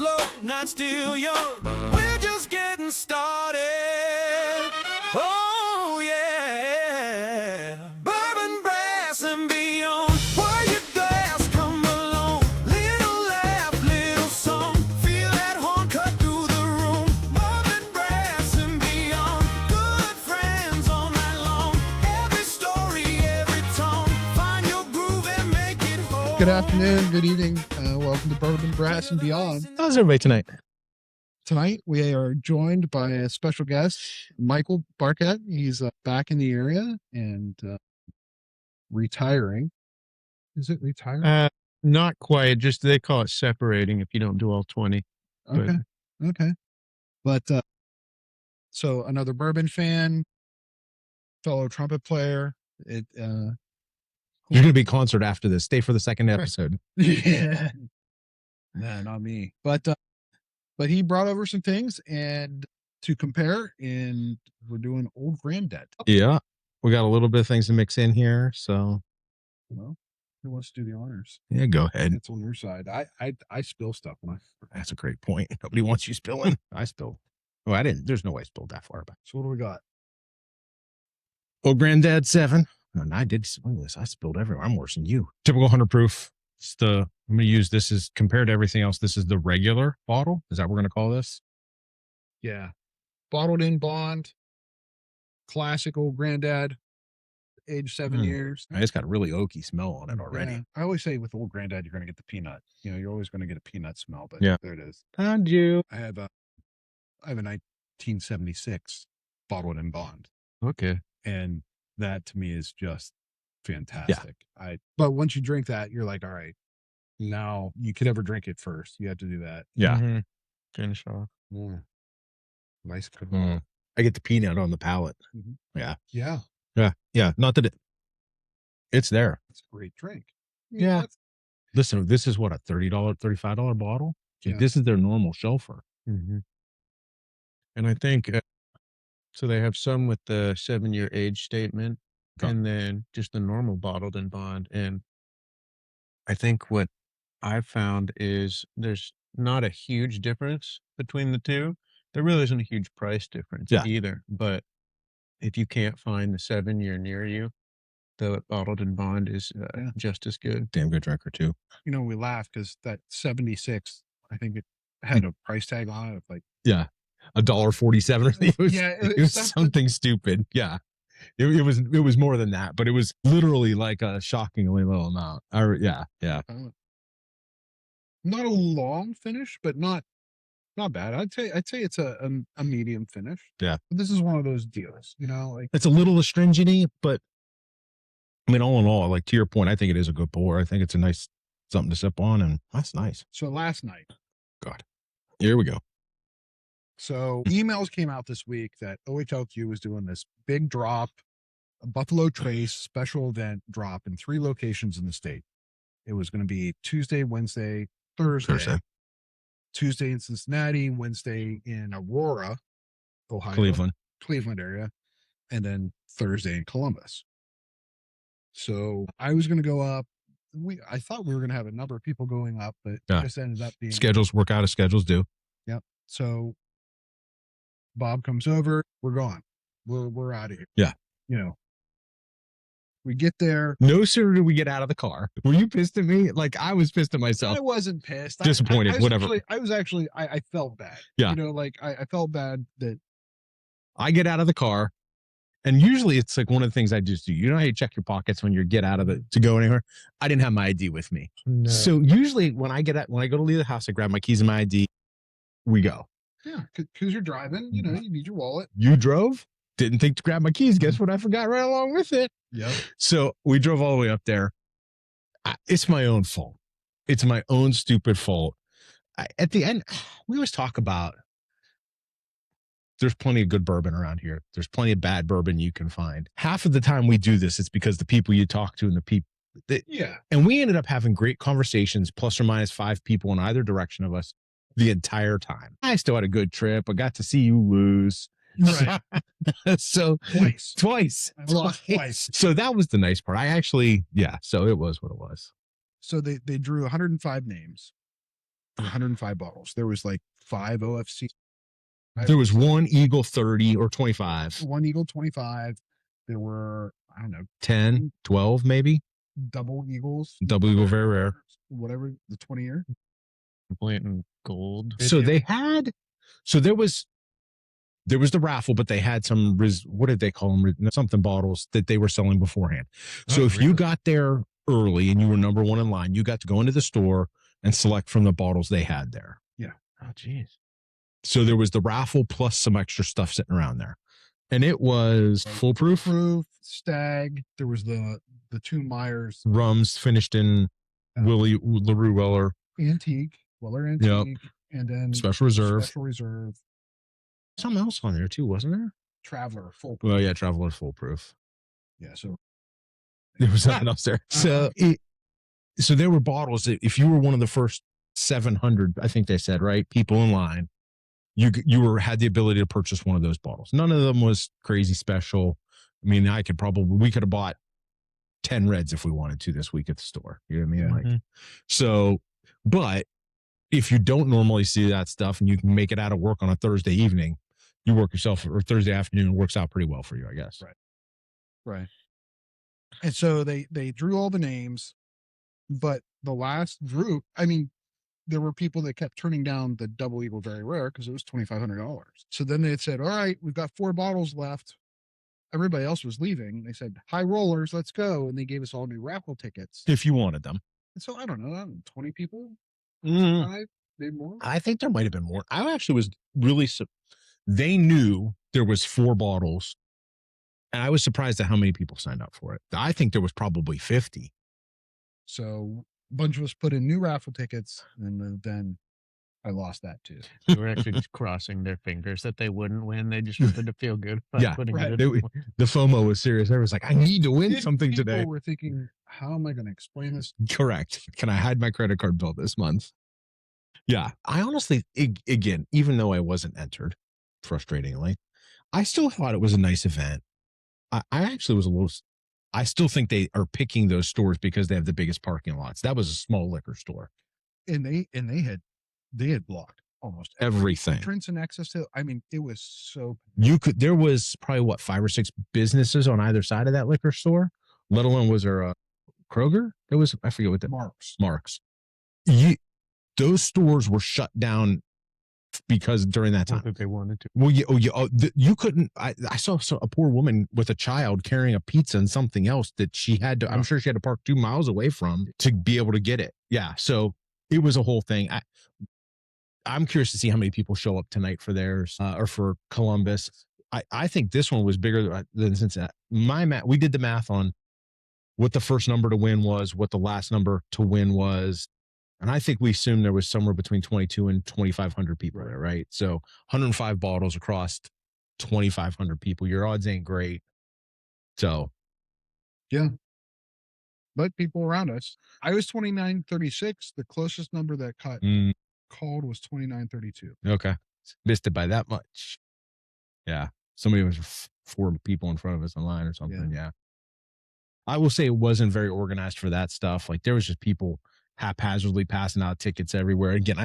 slow, not still young. We're just getting started. Oh yeah, bourbon, brass, and beyond. Pour your glass, come along. Little laugh, little song. Feel that horn cut through the room. Bourbon, brass, and beyond. Good friends all night long. Every story, every tone. Find your groove and make it whole. Good afternoon, good evening. Welcome to Bourbon, Brass, and Beyond. How's everybody tonight? Tonight, we are joined by a special guest, Michael Barkett. He's back in the area and retiring. Is it retiring? Not quite. Just they call it separating if you don't do all 20. Okay. But so another bourbon fan, fellow trumpet player. You're going to be concert after this. Stay for the second episode. Yeah. No, not me. But he brought over some things and to compare, and we're doing Old Granddad. Yeah. We got a little bit of things to mix in here. So, Well, who wants to do the honors? yeah, go ahead. It's on your side. I spill stuff when That's a great point. Nobody wants you spilling. I spilled. Oh, I didn't. There's no way I spilled that far back. So what do we got? Old Granddad 7. And I did spill this. I spilled everywhere. I'm worse than you. Typical 100 proof. I'm going to use this as compared to everything else. This is the regular bottle. Is that what we're going to call this? Yeah. Bottled in bond. Classic Old Granddad. Age 7 years. It's got a really oaky smell on it already. Yeah. I always say with Old Granddad, you're going to get the peanut. You know, you're always going to get a peanut smell, but Yeah. there it is. Found you. I have a 1976 bottled in bond. Okay. And that to me is just fantastic. But once you drink that, you're like, all right, now you could never drink it first. You have to do that. Yeah. Finish off. Nice. I get the peanut on the palate. Mhm. Yeah. Yeah. Yeah. Not that it's there. It's a great drink. Yeah. that's- Listen, this is what, a $30, $35 bottle? Yeah. This is their normal shelfer. And I think, so they have some with the 7-year age statement and then just the normal bottled in bond. And I think what I've found is there's not a huge difference between the two. There really isn't a huge price difference either. But if you can't find the 7-year near you, the bottled in bond is just as good. Damn good drinker too. You know, we laugh because that 76, I think it had a price tag on it of like, Yeah. $1.47. It was, Yeah, it was something stupid. Yeah. It was more than that, but it was literally like a shockingly low amount. Yeah. not a long finish, but not bad. I'd say it's a medium finish. Yeah. But this is one of those deals, you know, like It's a little astringent-y, but I mean, all in all, like to your point, I think it is a good pour. I think it's a nice something to sip on, and that's nice. so last night. God. Here we go. So emails came out this week that OHLQ was doing this big drop, a Buffalo Trace special event drop in 3 locations in the state. It was going to be Tuesday, Wednesday, Thursday. Tuesday in Cincinnati, Wednesday in Aurora, Ohio, Cleveland area, and then Thursday in Columbus. So I was going to go up. I thought we were going to have a number of people going up, but it just ended up being Schedules work out as schedules do. Yep. So Bob comes over. We're gone. We're out of here. Yeah. You know, we get there. No sooner did we get out of the car. Were you pissed at me? Like I was pissed at myself. I wasn't pissed. Disappointed, whatever. I felt bad. Yeah. You know, like I felt bad that I get out of the car, and usually it's like one of the things I just do. You know how you check your pockets when you get out of it to go anywhere? I didn't have my ID with me. No. So usually when I go to leave the house, I grab my keys and my ID. We go. Yeah, because you're driving, you know, you need your wallet. You drove? Didn't think to grab my keys. Guess what? I forgot right along with it. Yep. So we drove all the way up there. It's my own fault. It's my own stupid fault. At the end, we always talk about there's plenty of good bourbon around here. There's plenty of bad bourbon you can find. Half of the time we do this, it's because the people you talk to and the people. And we ended up having great conversations, plus or minus 5 people in either direction of us the entire time. I still had a good trip. I got to see you lose. Right. So twice. I lost twice. So that was the nice part. So it was what it was. So they drew 105 names. 105 bottles. There was like 5 OFC. There was one Eagle 30 or 25. One Eagle 25. There were, I don't know, 10, 12 maybe. double Eagles. Double Eagle, very rare. Whatever, the 20-year. Blanton Gold. So they had, so there was the raffle, but they had some, what did they call them? Something bottles that they were selling beforehand. So if you got there early and you were number one in line, you got to go into the store and select from the bottles they had there. Yeah. Oh, geez. So there was the raffle plus some extra stuff sitting around there. And it was foolproof. Stag. There was the two Myers. Rums finished in Willie LaRue Weller. Antique. Weller Antique. Yep. And then Special Reserve. Special Reserve. Something else on there too, wasn't there? Traveler. Full. Well, yeah, Traveler foolproof. Yeah. So there was something else there. So so there were bottles that if you were one of the first 700, I think they said, right, people in line, you had the ability to purchase one of those bottles. None of them was crazy special. I mean, we could have bought 10 Reds if we wanted to this week at the store. You know what I mean? Yeah. Like, so, but if you don't normally see that stuff and you can make it out of work on a Thursday evening, you work yourself, or Thursday afternoon, it works out pretty well for you, I guess. Right. And so they drew all the names, but the last group, I mean, there were people that kept turning down the Double Eagle Very Rare because it was $2,500. So then they had said, all right, we've got 4 bottles left. Everybody else was leaving. They said, high rollers, let's go. And they gave us all new raffle tickets. If you wanted them. And so I don't know, 20 people, Mm. 5, maybe more. I think there might have been more. I actually was really, they knew there was 4 bottles. And I was surprised at how many people signed up for it. I think there was probably 50. So a bunch of us put in new raffle tickets, and then I lost that too. They were actually just crossing their fingers that they wouldn't win. They just wanted to feel good about Yeah, putting right. it in. The FOMO was serious. Everyone's like, I need to win something People today. were thinking, how am I going to explain this? Correct. Can I hide my credit card bill this month? Yeah. I honestly, again, even though I wasn't entered, frustratingly, I still thought it was a nice event. I actually was a little, I still think they are picking those stores because they have the biggest parking lots. That was a small liquor store. And they had blocked almost Everything. entrance and access to. I mean, it was so. There was probably 5 or 6 businesses on either side of that liquor store, let alone was there a Kroger? There was, I forget what the Marks. Those stores were shut down because during that time. Not that they wanted to. Well, you couldn't. I saw a poor woman with a child carrying a pizza and something else that she had to. I'm sure she had to park 2 miles away from to be able to get it. Yeah, so it was a whole thing. I'm curious to see how many people show up tonight for theirs or for Columbus. I think this one was bigger than Cincinnati. We did the math on what the first number to win was, what the last number to win was. And I think we assumed there was somewhere between 22 and 2,500 people there, right? So 105 bottles across 2,500 people. Your odds ain't great. So. Yeah. But people around us, I was 2936. The closest number that called was 2932. Okay. Missed it by that much. Yeah. Somebody was 4 people in front of us in line or something. Yeah. I will say it wasn't very organized for that stuff. Like there was just people haphazardly passing out tickets everywhere. Again,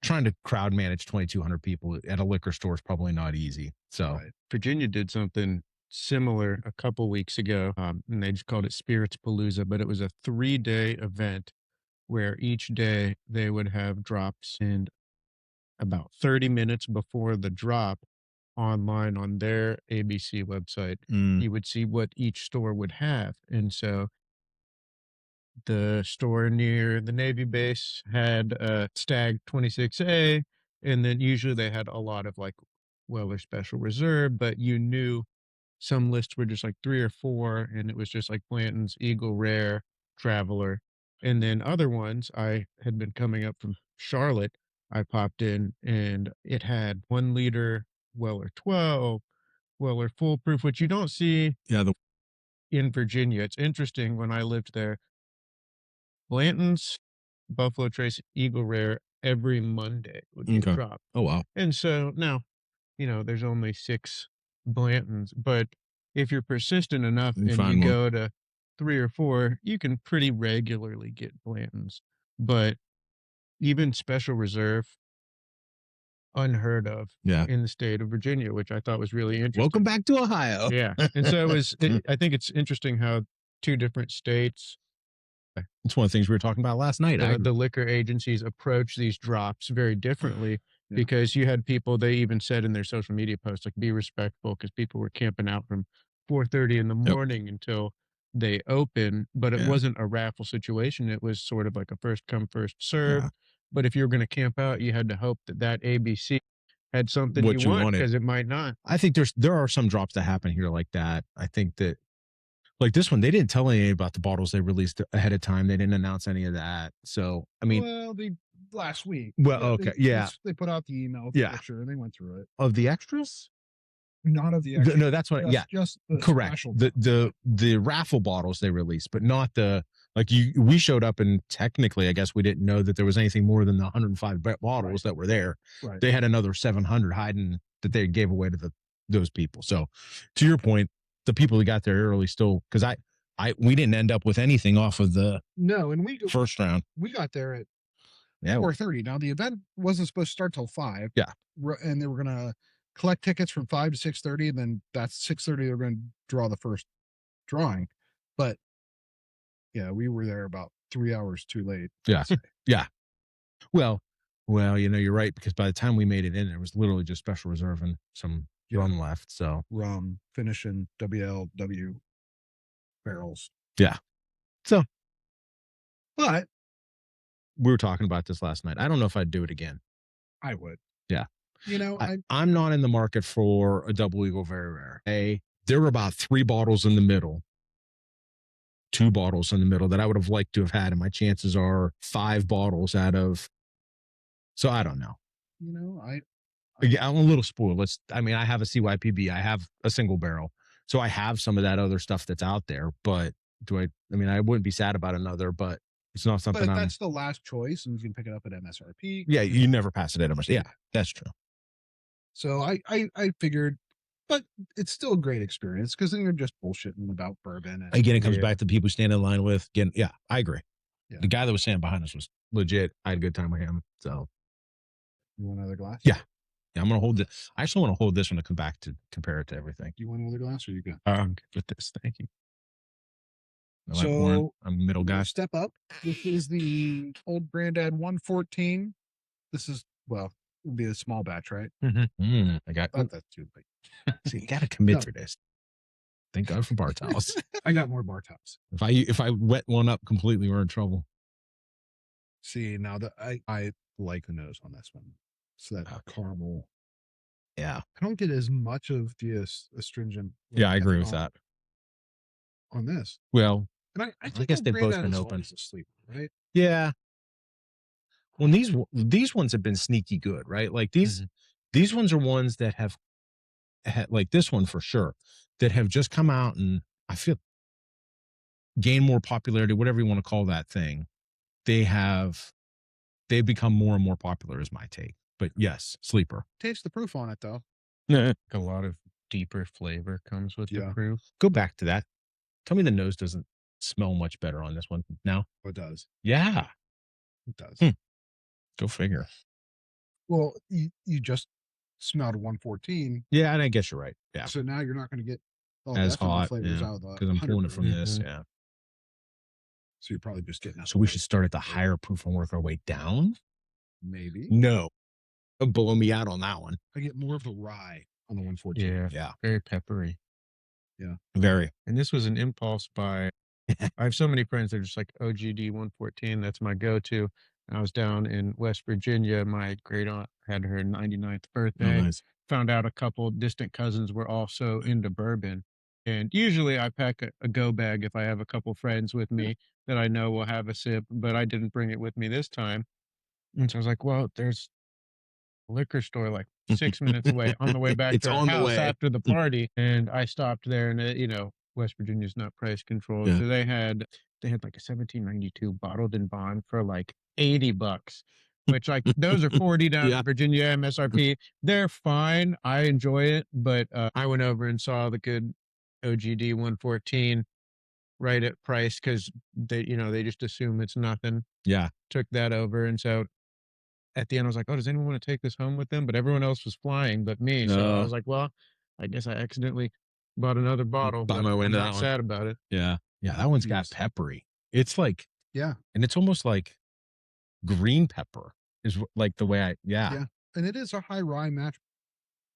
trying to crowd manage 2,200 people at a liquor store is probably not easy. So Virginia did something similar a couple weeks ago, and they just called it Spirits Palooza, but it was a 3-day event where each day they would have drops, and about 30 minutes before the drop online on their ABC website, you would see what each store would have. And so the store near the Navy base had Stag 26A, and then usually they had a lot of like Weller Special Reserve, but you knew some lists were just like 3 or 4, and it was just like Blanton's, Eagle Rare, Traveler. And then other ones, I had been coming up from Charlotte, I popped in and it had 1 liter Weller 12, Weller Foolproof, which you don't see in Virginia. It's interesting, when I lived there, Blanton's, Buffalo Trace, Eagle Rare every Monday would get dropped. Oh, wow. And so now, there's only 6 Blantons, but if you're persistent enough and you go to 3 or 4, you can pretty regularly get Blantons. But even special reserve, unheard of Yeah. in the state of Virginia, which I thought was really interesting. Welcome back to Ohio. Yeah. And so I think it's interesting how two different states, It's one of the things we were talking about last night. the liquor agencies approach these drops very differently. Yeah. Because you had people, they even said in their social media posts, like, be respectful, because people were camping out from 4:30 in the morning until they open, but it Yeah. wasn't a raffle situation. It was sort of like a first come, first serve. Yeah. But if you were going to camp out, you had to hope that ABC had something What you you wanted. because it might not. I think there are some drops that happen here like that. I think that, like this one, they didn't tell any about the bottles they released ahead of time. They didn't announce any of that. So, I mean, well, they last week. Well, Yeah, okay, they, yeah. they put out the email. Yeah. Picture, and they went through it. of the extras, Not of the extra. no, that's what. Yeah, Just the correct. special The raffle bottles they released, but not the we showed up and technically, I guess we didn't know that there was anything more than the 105 bottles that were there. Right. They had another 700 hiding that they gave away to those people. So, to your point, the people who got there early still, because we didn't end up with anything off of the No, and we first round. we got there at Yeah, 4:30. Now the event wasn't supposed to start till 5. Yeah. And they were gonna collect tickets from 5 to 6:30, and then that's 6:30 they're gonna draw the first drawing. But yeah, we were there about 3 hours too late. Yeah. Yeah. Well, you're right, because by the time we made it in, there was literally just special reserve and some rum left. So Rum finishing WLW barrels. Yeah. So But we were talking about this last night. I don't know if I'd do it again. I would. Yeah. You know, I'm not in the market for a double eagle very rare. There were about 3 bottles in the middle, 2 bottles in the middle that I would have liked to have had, and my chances are 5 bottles out of. So I don't know. you know, Yeah, I'm a little spoiled. I have a CYPB. I have a single barrel. So I have some of that other stuff that's out there, but I wouldn't be sad about another, but it's not something but that's the last choice, and you can pick it up at MSRP. Yeah, you never pass it at much. Yeah, that's true. So I figured, but it's still a great experience, because then you're just bullshitting about bourbon. And, Again, it comes back to people you stand in line with. Again, yeah, I agree. Yeah. The guy that was standing behind us was legit. I had a good time with him. So You want another glass? Yeah. I'm gonna hold this. I actually want to hold this one to come back to compare it to everything. You want another glass, or you good? I'm good with this. Thank you. I like Warren. So I'm a middle guy. step up. This is the old Granddad 114. This is, well, it'll be a small batch, right? I got. Not that too big. See, you got to commit No. for this. Thank God for bar towels. I got more bar tops. If I wet one up completely, we're in trouble. See, now that I like the nose on this one. So that caramel. Yeah. I don't get as much of the astringent. Yeah, I agree with that. On this. Well, And I think guess Old they've both Granddad been is open. always asleep, right? yeah. Well, these ones have been sneaky good, right? Like these ones are ones that have had, like this one for sure, that have just come out and I feel gained more popularity, whatever you want to call that thing. They've become more and more popular is my take. But yes, sleeper. Taste the proof on it, though. A lot of deeper flavor comes with Yeah. the proof. Go back to that. Tell me the nose doesn't smell much better on this one now. It does. Yeah. It does. Go figure. Well, you just smelled a 114. Yeah, and I guess you're right. Yeah. So now you're not going to get all As the ethanol hot, flavors yeah, out of the because I'm pulling it from 100. this. Yeah. So you're probably just getting. So we should start at the higher proof and work our way down. Maybe. No, blow me out on that one. I get more of the rye on the 114. Yeah. Yeah, Very peppery. very. And this was an impulse buy. I have so many friends that are just like OGD 114. That's my go-to. And I was down in West Virginia. My great aunt had her 99th birthday. Nice. Found out a couple distant cousins were also into bourbon. And usually I pack a go bag if I have a couple friends with me that I know will have a sip, but I didn't bring it with me this time. And so I was like, well, there's a liquor store like 6 minutes away on the way back It's to our on the house way. after the party. And I stopped there and, West Virginia's not price controlled. Yeah. So they had like a 1792 bottled in bond for like $80, which like those are 40 down Yeah. in Virginia MSRP. They're fine. I enjoy it. But I went over and saw the good OGD 114 right at price because they just assume it's nothing. Yeah. Took that over. And so at the end, I was like, "Oh, does anyone want to take this home with them?" But everyone else was flying but me. So I No. was like, "Well, I guess I accidentally bought another bottle, Buy but my way I'm into not that one. sad about it." Yeah. Yeah. That one's got Jeez. peppery. It's like, Yeah. and it's almost like green pepper is like the way yeah. Yeah. And it is a high rye match.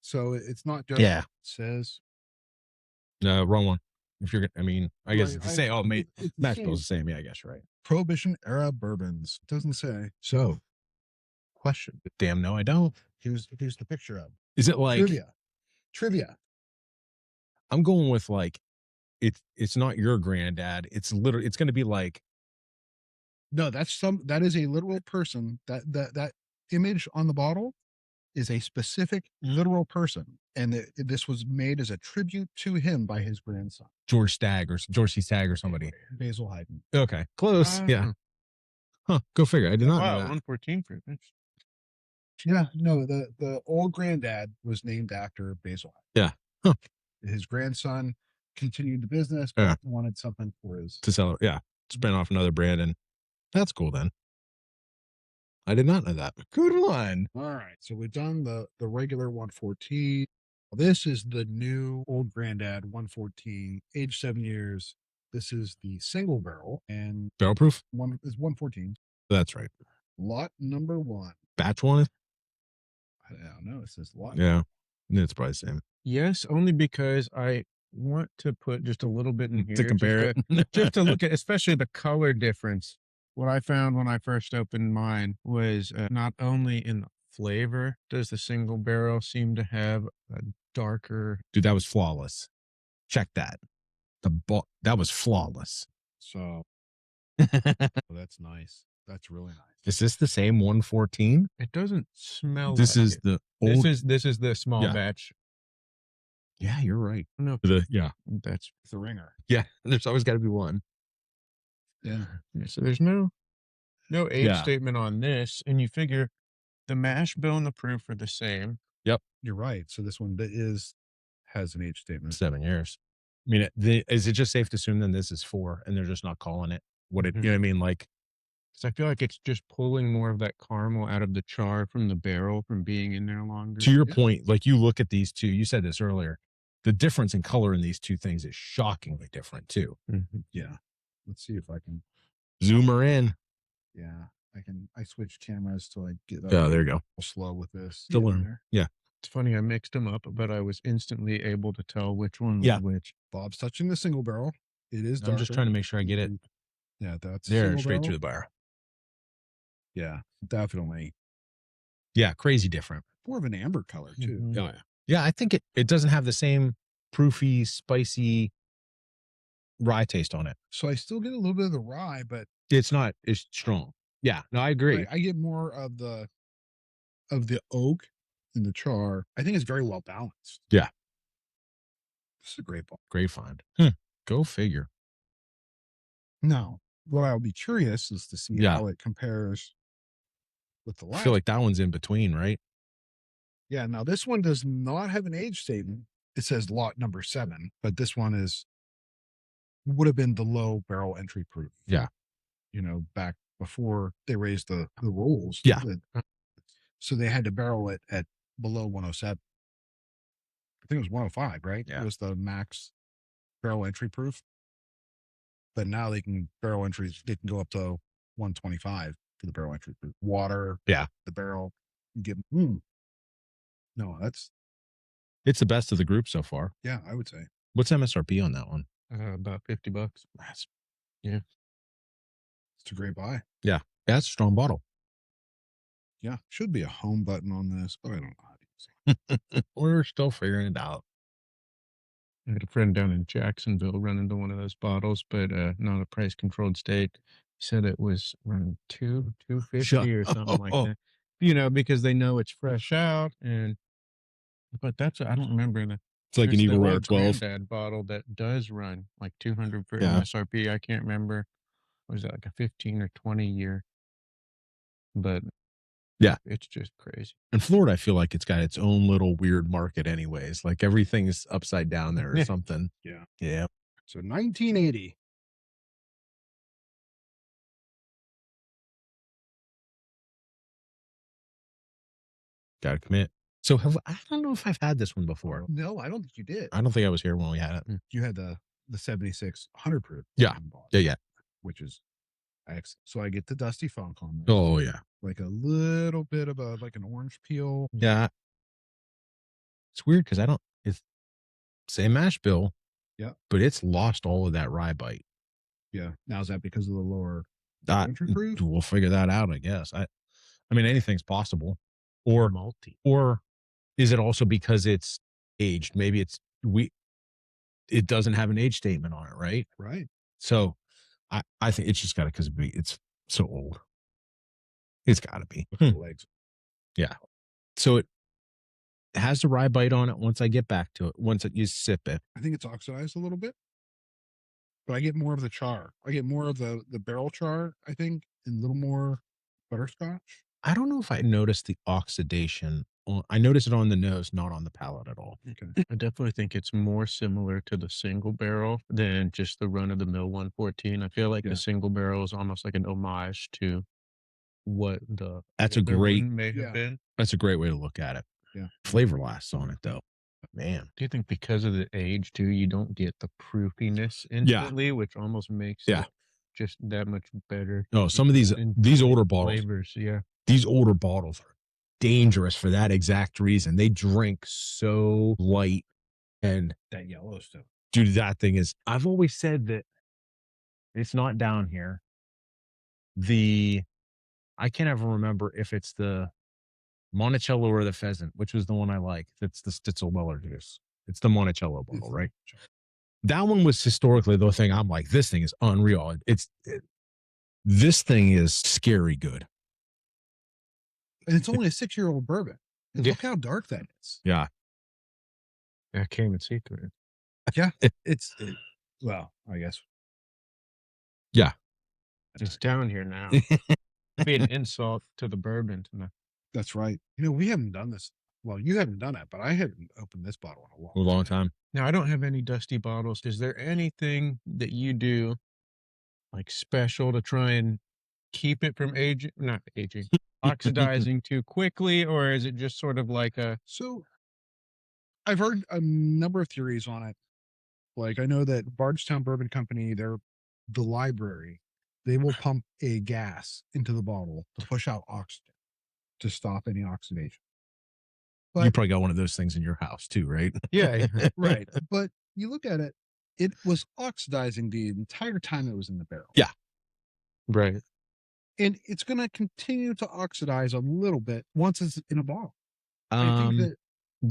So it's not just Yeah. it says No, wrong one. If you're, I mean, I guess Right, it's the same. Oh, mate, it's the mash same. bill's the same. Yeah, I guess you're right. Prohibition era bourbons. It doesn't say. So, question. Damn, no, I don't. Here's the picture of Is it like trivia. I'm going with like it's not your granddad. It's literally it's going to be like No, that is a literal person. That image on the bottle is a specific literal person, and this was made as a tribute to him by his grandson, George C. Stagg or somebody. Basil Hayden. Okay, close. Yeah. Huh. Go figure. I did not know Wow, that. 114 proof. Yeah, no, the old granddad was named after Basil Hayden. Yeah. Huh. His grandson continued the business, but Yeah. wanted something for his To sell it. Yeah. Spin off another brand, and that's cool then. I did not know that. Good one. All right, so we've done the regular 114. This is the new old granddad 114, aged 7 years. This is the single barrel, and Barrel proof? one is 114. That's right. Lot number 1. Batch one? I don't know. It says lot. Yeah. It's probably the same. Yes, only because I want to put just a little bit in here To compare it. just to look at, especially the color difference. What I found when I first opened mine was not only in the flavor does the single barrel seem to have a darker. Dude, that was flawless. Check that. That was flawless. So that's nice. That's really nice. Is this the same 114? It doesn't smell. This like is it. the old. This is the small Yeah. batch. Yeah, you're right. No, Yeah. that's It's the ringer. Yeah. There's always got to be one. Yeah. so. There's no age Yeah. statement on this, and you figure the mash bill and the proof are the same. You're right. So this one has an age statement. 7 years. I mean, is it just safe to assume then this is 4 and they're just not calling it what it, you know what I mean? Like, So I feel like it's just pulling more of that caramel out of the char from the barrel from being in there longer. to your Yeah. point, like you look at these two, you said this earlier, the difference in color in these two things is shockingly different too. Yeah. Let's see if I can. Zoom her in. Yeah. I switch cameras to like get up Oh, there you go. slow with this. Still Get in learn. there. Yeah. It's funny, I mixed them up, but I was instantly able to tell which one was Yeah. which. Bob's touching the single barrel. It is darker. I'm just trying to make sure I get it Yeah, that's there single straight barrel. through the bar. Yeah, definitely. Yeah. Crazy different. More of an amber color too. Mhm. Oh, yeah. Yeah. I think it doesn't have the same proofy, spicy rye taste on it. So I still get a little bit of the rye, but It's strong. Yeah. No, I agree. I get more of the oak in the char. I think it's very well balanced. Yeah. This is a great ball. Great find. Go figure. Now, what I'll be curious is to see Yeah. how it compares with the I last. feel like that one's in between, right? Yeah, now this one does not have an age statement. It says lot number 7, but this one would have been the low barrel entry proof. Yeah. You know, back before they raised the rules. Yeah. So they had to barrel it at below 107. I think it was 105, right? Yeah. It was the max barrel entry proof. But now they can they can go up to 125 for the barrel entry proof. Water. Yeah. The barrel. You get no, It's the best of the group so far. yeah, I would say. What's MSRP on that one? About $50. It's a great buy. That's a strong bottle. Yeah. Should be a home button on this, but I don't know how to use it. We're still figuring it out. I had a friend down in Jacksonville run into one of those bottles, but not a price controlled state. Said it was around $250 or something like that. You know, because they know it's fresh out, but I don't remember the. It's like an there's Eagle the Rare old 12. Granddad bottle that does run like 200 for Yeah. MSRP. I can't remember. Was it like a 15 or 20 year? But Yeah. it's just crazy. In Florida, I feel like it's got its own little weird market anyways. Like everything's upside down there or Yeah. something. Yeah. Yeah. So 1980. Gotta commit. So I don't know if I've had this one before. No, I don't think you did. I don't think I was here when we had it. You had the 76 100 proof. Yeah. you bought, Yeah. Which is excellent. So I get the dusty funk on this. Oh yeah. Like a little bit of like an orange peel. Yeah. It's weird because it's same mash bill. Yeah. But it's lost all of that rye bite. Yeah. Now is that because of the lower That, entry proof? we'll figure that out, I guess. I mean, anything's possible. Or malty. Or is it also because it's aged? Maybe it doesn't have an age statement on it, right? Right. So I think it's just got to because it's so old. It's got to be. Look at the legs. Yeah. So it has the rye bite on it once I get back to it. Once you sip it. I think it's oxidized a little bit, but I get more of the char. I get more of the barrel char, I think, and a little more butterscotch. I don't know if I noticed the oxidation. I noticed it on the nose, not on the palate at all. Okay. I definitely think it's more similar to the single barrel than just the run of the mill 114. I feel like Yeah. the single barrel is almost like an homage to what the That's a older great- one may Yeah. have been. That's a great way to look at it. Yeah. Flavor lasts on it though. Man. Do you think because of the age too, you don't get the proofiness instantly, which almost makes Yeah. it just that much better? No, some of these older bottles, flavors, yeah. these older bottles are dangerous for that exact reason. They drink so light, and That yellow stuff. dude, that thing is. I've always said that it's not down here. I can't ever remember if it's the Monticello or the Pheasant, which was the one I like. That's the Stitzel Weller juice. It's the Monticello bottle, right? That one was historically the thing. I'm like, this thing is unreal. This thing is scary good. And it's only a 6-year-old bourbon. And Yeah. Look how dark that is. Yeah. I can't even see through it. Yeah. Well, I guess. It's down here now. It'd be an insult to the bourbon tonight. That's right. We haven't done this. Well, you haven't done it, but I haven't opened this bottle in A long time. Now, I don't have any dusty bottles. Is there anything that you do like special to try and keep it from oxidizing too quickly? Or is it just sort of like So I've heard a number of theories on it. Like I know that Bardstown Bourbon Company, the library, they will pump a gas into the bottle to push out oxygen to stop any oxidation. You But probably got one of those things in your house too, right? yeah, right. But you look at it, it was oxidizing the entire time it was in the barrel. Yeah. right. And it's going to continue to oxidize a little bit once it's in a bottle. I think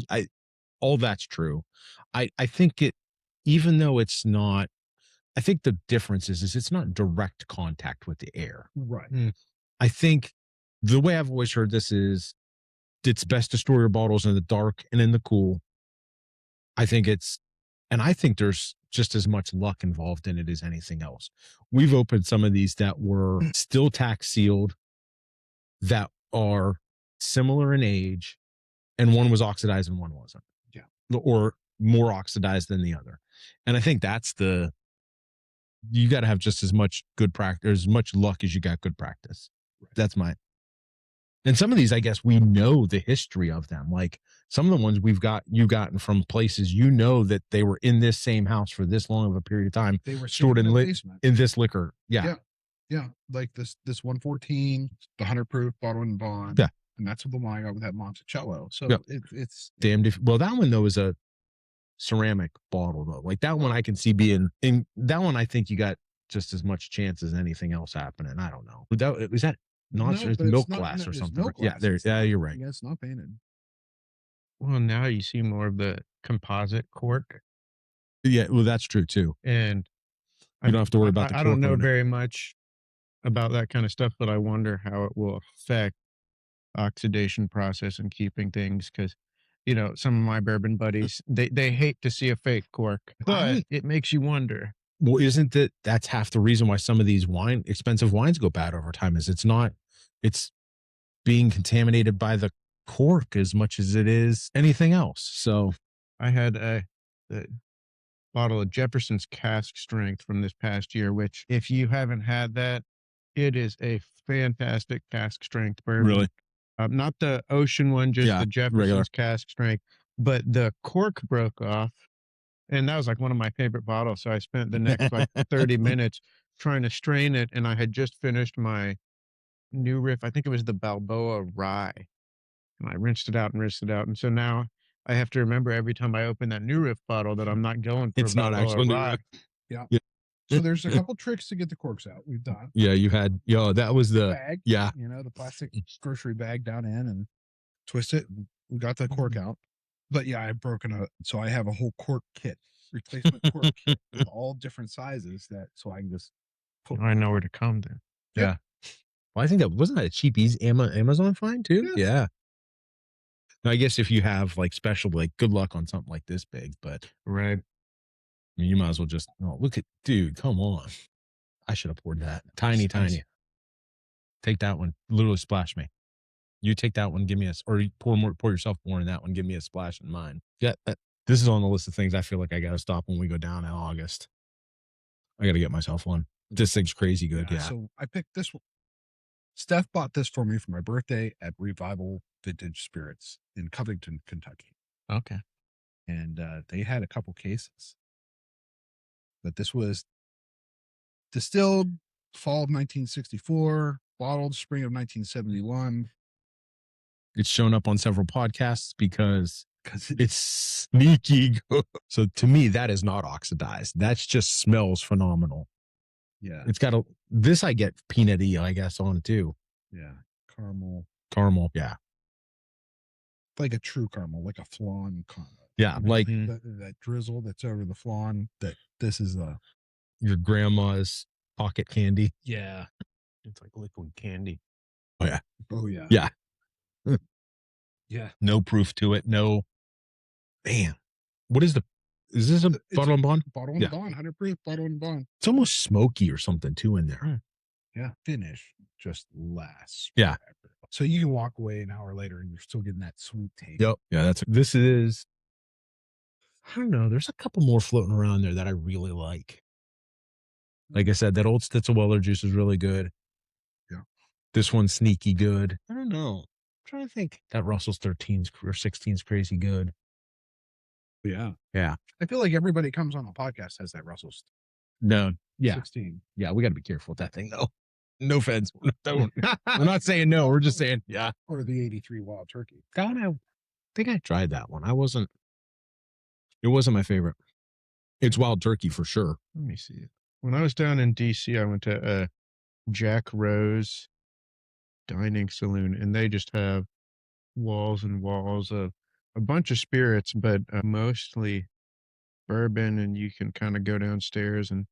that All that's true. I think even though it's not, I think the difference is it's not direct contact with the air. right. I think the way I've always heard this is it's best to store your bottles in the dark and in the cool. I think there's just as much luck involved in it as anything else. We've opened some of these that were still tax sealed that are similar in age, and one was oxidized and one wasn't. Yeah. Or more oxidized than the other. And I think you got to have just as much good practice, as much luck as you got good practice. That's and some of these, I guess we know the history of them. Like some of the ones you've gotten from places, that they were in this same house for this long of a period of time, They were stored sitting in the basement. in this liquor. Yeah. Yeah. Like this 114, the 100 proof bottle and bond. Yeah. And that's what the one I got with that Monticello. So Yeah. it's Damned if, well, that one though is a ceramic bottle though. Like that one I can see being in that one. I think you got just as much chance as anything else happening. I don't know. Was that not No, it's but it's milk not- glass no, or it's something? milk Yeah, glass. you're right. Yeah, it's not painted. Well, now you see more of the composite cork, Yeah, well, that's true too. and You don't have to worry about the I don't cork know on it. very much about that kind of stuff, but I wonder how it will affect oxidation process and keeping things because some of my bourbon buddies they hate to see a fake cork, but it makes you wonder. Well, isn't that's half the reason why some of these expensive wines go bad over time is it's being contaminated by the cork as much as it is anything else. So I had a bottle of Jefferson's cask strength from this past year, which if you haven't had that, it is a fantastic cask strength bourbon. really, Not the ocean one, just Yeah, the Jefferson's regular. cask strength, but the cork broke off. And that was like one of my favorite bottles. So I spent the next like 30 minutes trying to strain it. And I had just finished my new riff. I think it was the Balboa Rye. And I rinsed it out and rinsed it out. And so now I have to remember every time I open that new riff bottle that I'm not going for It's not Balboa actually new Rye. riff. Yeah. Yeah. So there's a couple tricks to get the corks out. We've done Yeah, you had, that was the, bag, yeah. you know, the plastic grocery bag down in and twist it. And we got the cork out. But yeah, I've broken so I have a whole cork kit, replacement cork kit with all different sizes so I can just put. I know where to come then. Yeah. Well, I think wasn't that a cheap Amazon find too? Yeah. Now, I guess if you have like special, like good luck on something like this big, but Right. I mean, you might as well just, look at, dude, come on. I should have poured that. Tiny. Take that one. Literally splash me. You take that one, give me or you pour yourself more in that one, give me a splash in mine. Yeah. This is on the list of things I feel like I got to stop when we go down in August. I got to get myself one. This thing's crazy good. Yeah. So I picked this one. Steph bought this for me for my birthday at Revival Vintage Spirits in Covington, Kentucky. Okay. And they had a couple cases. But this was distilled fall of 1964, bottled spring of 1971. It's shown up on several podcasts because it's sneaky good. So to me, that is not oxidized. That's just smells phenomenal. Yeah. It's got this I get peanutty, I guess, on too. Yeah. Caramel. Yeah. Like a true caramel, like a flan caramel. Yeah. Like that drizzle that's over the flan. This is your grandma's pocket candy. Yeah. It's like liquid candy. Oh, yeah. Oh, yeah. Yeah. Yeah. No proof to it. No. Man. Is this a bottle and bond? Bottle and bond, 100 proof, bottle and bond. It's almost smoky or something too in there. Yeah. Finish just lasts. Yeah. Forever. So you can walk away an hour later and you're still getting that sweet taste. Yep. Yeah. This is, I don't know. There's a couple more floating around there that I really like. Like I said, that old Stitzelweller juice is really good. Yeah. This one's sneaky good. I don't know. I'm trying to think. That Russell's 13's or 16's crazy good. Yeah. Yeah. I feel like everybody comes on a podcast has that Russell's. No. Yeah. 16. Yeah. We got to be careful with that thing though. No offense. We're not saying no. We're just saying, yeah. Or the 83 Wild Turkey. God, I think I tried that one. It wasn't my favorite. It's Wild Turkey for sure. Let me see it. When I was down in DC, I went to Jack Rose Dining Saloon, and they just have walls and walls of a bunch of spirits, but mostly bourbon. And you can kind of go downstairs and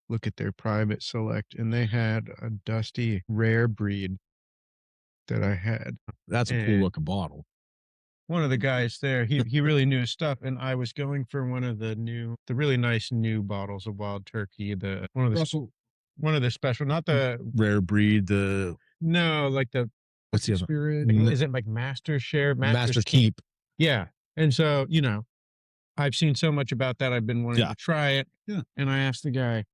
look at their private select. And they had a dusty rare breed that I had. That's a cool looking bottle. One of the guys there, he really knew his stuff, and I was going for one of the really nice new bottles of Wild Turkey. One of the special, not the rare breed. like the what's the other Spirit? Is it like Master Share? Master Keep? Yeah, and so I've seen so much about that. I've been wanting to try it. Yeah, and I asked the guy,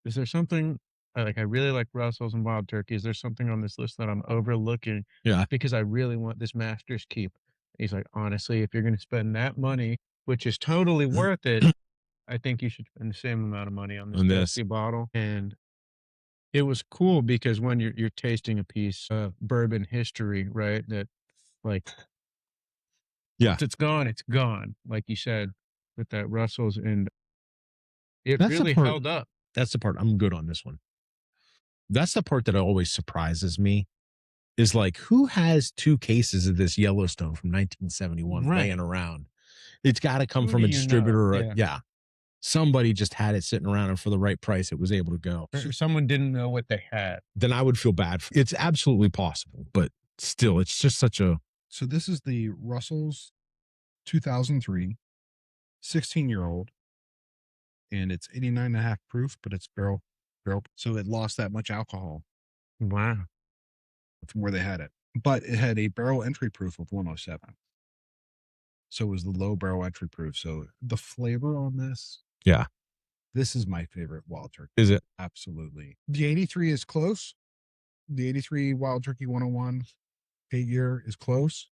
"Is there something?" I really like Russell's and Wild Turkey. Is there something on this list that I'm overlooking? Yeah, because I really want this Master's Keep. He's like, honestly, if you're going to spend that money, which is totally worth it, I think you should spend the same amount of money on this dusty bottle. And it was cool because when you're tasting a piece of bourbon history, right? That like, it's gone. Like you said, with that Russell's, and that's really held up. That's the part I'm good on this one. That's the part that always surprises me. Is like, who has 2 cases of this Yellowstone from 1971 laying around? It's got to come from a distributor. Yeah. Somebody just had it sitting around, and for the right price, it was able to go. Or someone didn't know what they had. Then I would feel bad. It's absolutely possible, but still, it's just such a. So this is the Russell's 2003 16-year-old, and it's 89.5 proof, but it's barrel. So it lost that much alcohol. Wow. From where they had it, but it had a barrel entry proof of 107. So it was the low barrel entry proof. So the flavor on this, this is my favorite Wild Turkey. Is it? Absolutely. The 83 is close. The 83 Wild Turkey 101 8 year is close,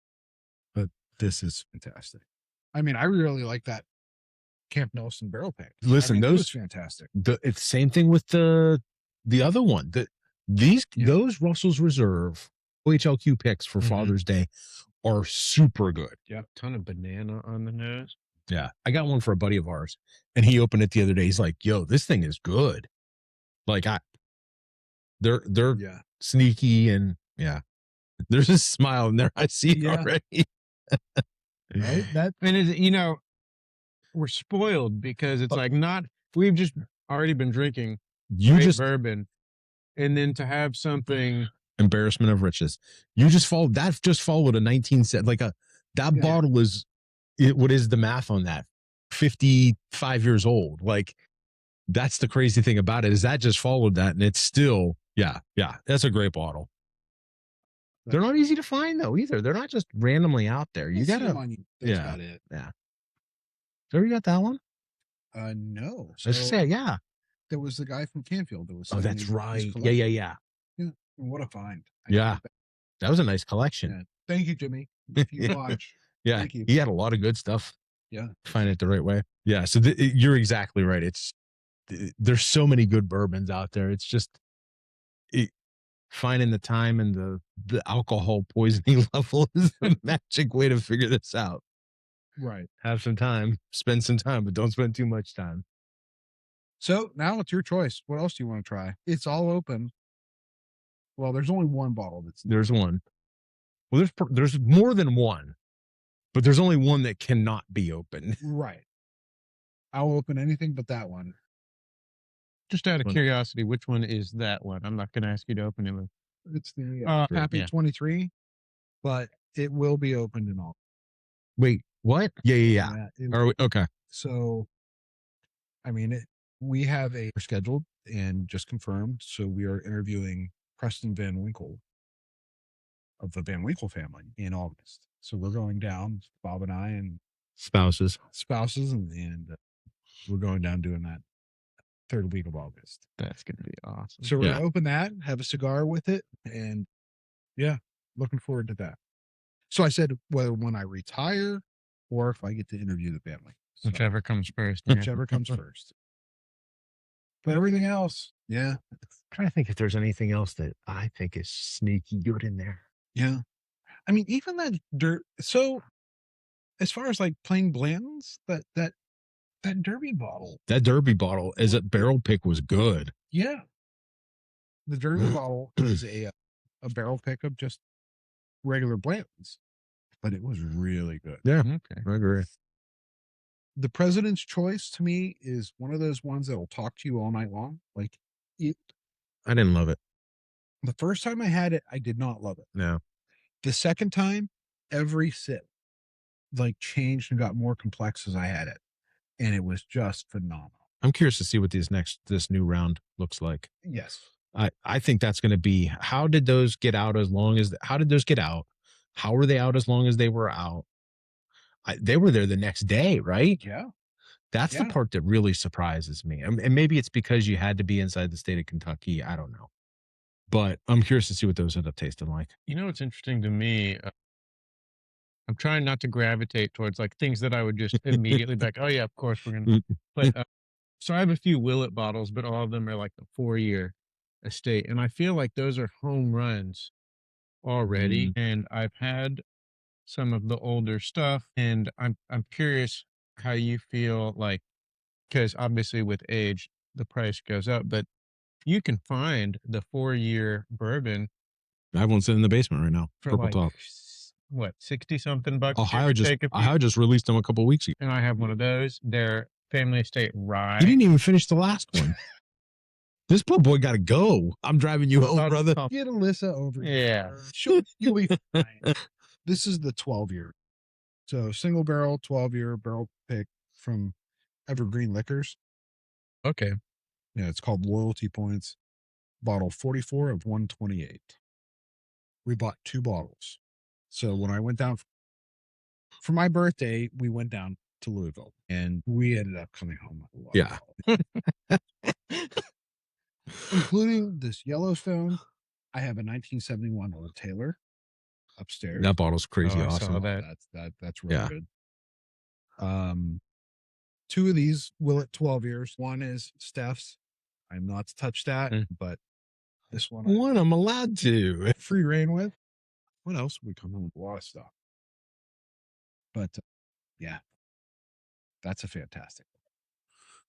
but this is fantastic. I mean, I really like that Camp Nelson barrel pick. Listen, I mean, it those was fantastic. it's same thing with the other one. Those Russell's Reserve OHLQ picks for Father's Day are super good. Yeah. Ton of banana on the nose. Yeah. I got one for a buddy of ours and he opened it the other day. He's like, yo, this thing is good. Like they're Yeah. sneaky and there's a smile in there. I see it Yeah. already. Right? That And we're spoiled because it's like we've just already been drinking great bourbon. And then to have something embarrassment of riches. You just followed a 19 set bottle is what is the math on that? 55 years old. Like that's the crazy thing about it is that just followed that and it's still that's a great bottle. They're not easy to find though either. They're not just randomly out there. You gotta that's about it. Yeah. So you got that one? No. I was say, yeah. There was the guy from Canfield that was. Oh, that's his right. collection. Yeah. What a find. Yeah. That was a nice collection. Yeah. Thank you, Jimmy. If you watch. Yeah. Thank you. He had a lot of good stuff. Yeah. Find it the right way. Yeah. So you're exactly right. There's so many good bourbons out there. It's just finding the time and the alcohol poisoning level is the magic way to figure this out. Right. Have some time, spend some time, but don't spend too much time. So now it's your choice. What else do you want to try? It's all open. Well, there's only one bottle There's one. Well, there's more than one, but there's only one that cannot be open. Right. I'll open anything but that one. Just out of curiosity, which one is that one? I'm not going to ask you to open it. It's the Pappy 23, but it will be opened in all. Wait, what? Yeah. Okay. So, I mean, we have a scheduled and just confirmed. So we are interviewing Preston Van Winkle of the Van Winkle family in August. So we're going down, Bob and I and spouses, and we're going down doing that third week of August. That's going to be awesome. So we're going to open that, have a cigar with it. And looking forward to that. So I said, whether when I retire or if I get to interview the family. So, whichever comes first. Whichever comes first. But everything else, I'm trying to think if there's anything else that I think is sneaky good in there. Yeah. I mean, even that dirt. So as far as like plain Blantons, that Derby bottle. That Derby bottle as a barrel pick was good. Yeah. The Derby bottle is a barrel pick of just regular Blantons, but it was really good. Yeah. Okay. I agree. The President's Choice to me is one of those ones that will talk to you all night long. Like I didn't love it. The first time I had it, I did not love it. No. The second time, every sip like changed and got more complex as I had it. And it was just phenomenal. I'm curious to see what this new round looks like. Yes. I think that's going to be, how did those get out how did those get out? How were they out as long as they were out? They were there the next day, right? Yeah. That's the part that really surprises me. And maybe it's because you had to be inside the state of Kentucky. I don't know. But I'm curious to see what those end up tasting like. You know, what's interesting to me, I'm trying not to gravitate towards like things that I would just immediately be like, oh yeah, of course we're going to. But so I have a few Willet bottles, but all of them are like the 4-year estate. And I feel like those are home runs already. And I've had some of the older stuff, and I'm curious how you feel like, because obviously with age the price goes up, but you can find the 4-year bourbon. I have one sitting in the basement right now. For Purple like, top. What, 60-something bucks? Ohio just released them a couple weeks ago, and I have one of those. They're family estate rye. You didn't even finish the last one. This poor boy got to go. I'm driving you home, brother. Get Alyssa over here. Yeah. Sure, you'll be fine. This is the 12-year. So single barrel, 12-year barrel pick from Evergreen Liquors. Okay. Yeah, it's called Loyalty Points. Bottle 44 of 128. We bought 2 bottles. So when I went down for my birthday, we went down to Louisville and we ended up coming home with a lot of including this Yellowstone. I have a 1971 Old Taylor. upstairs. That bottle's crazy Oh, I saw awesome. that. That's really Yeah. good. Two of these Willet 12 years. One is Steph's. I'm not to touch that, but this one One I'm allowed to. free reign with. What else we come up with? A lot of stuff. But yeah, that's a fantastic.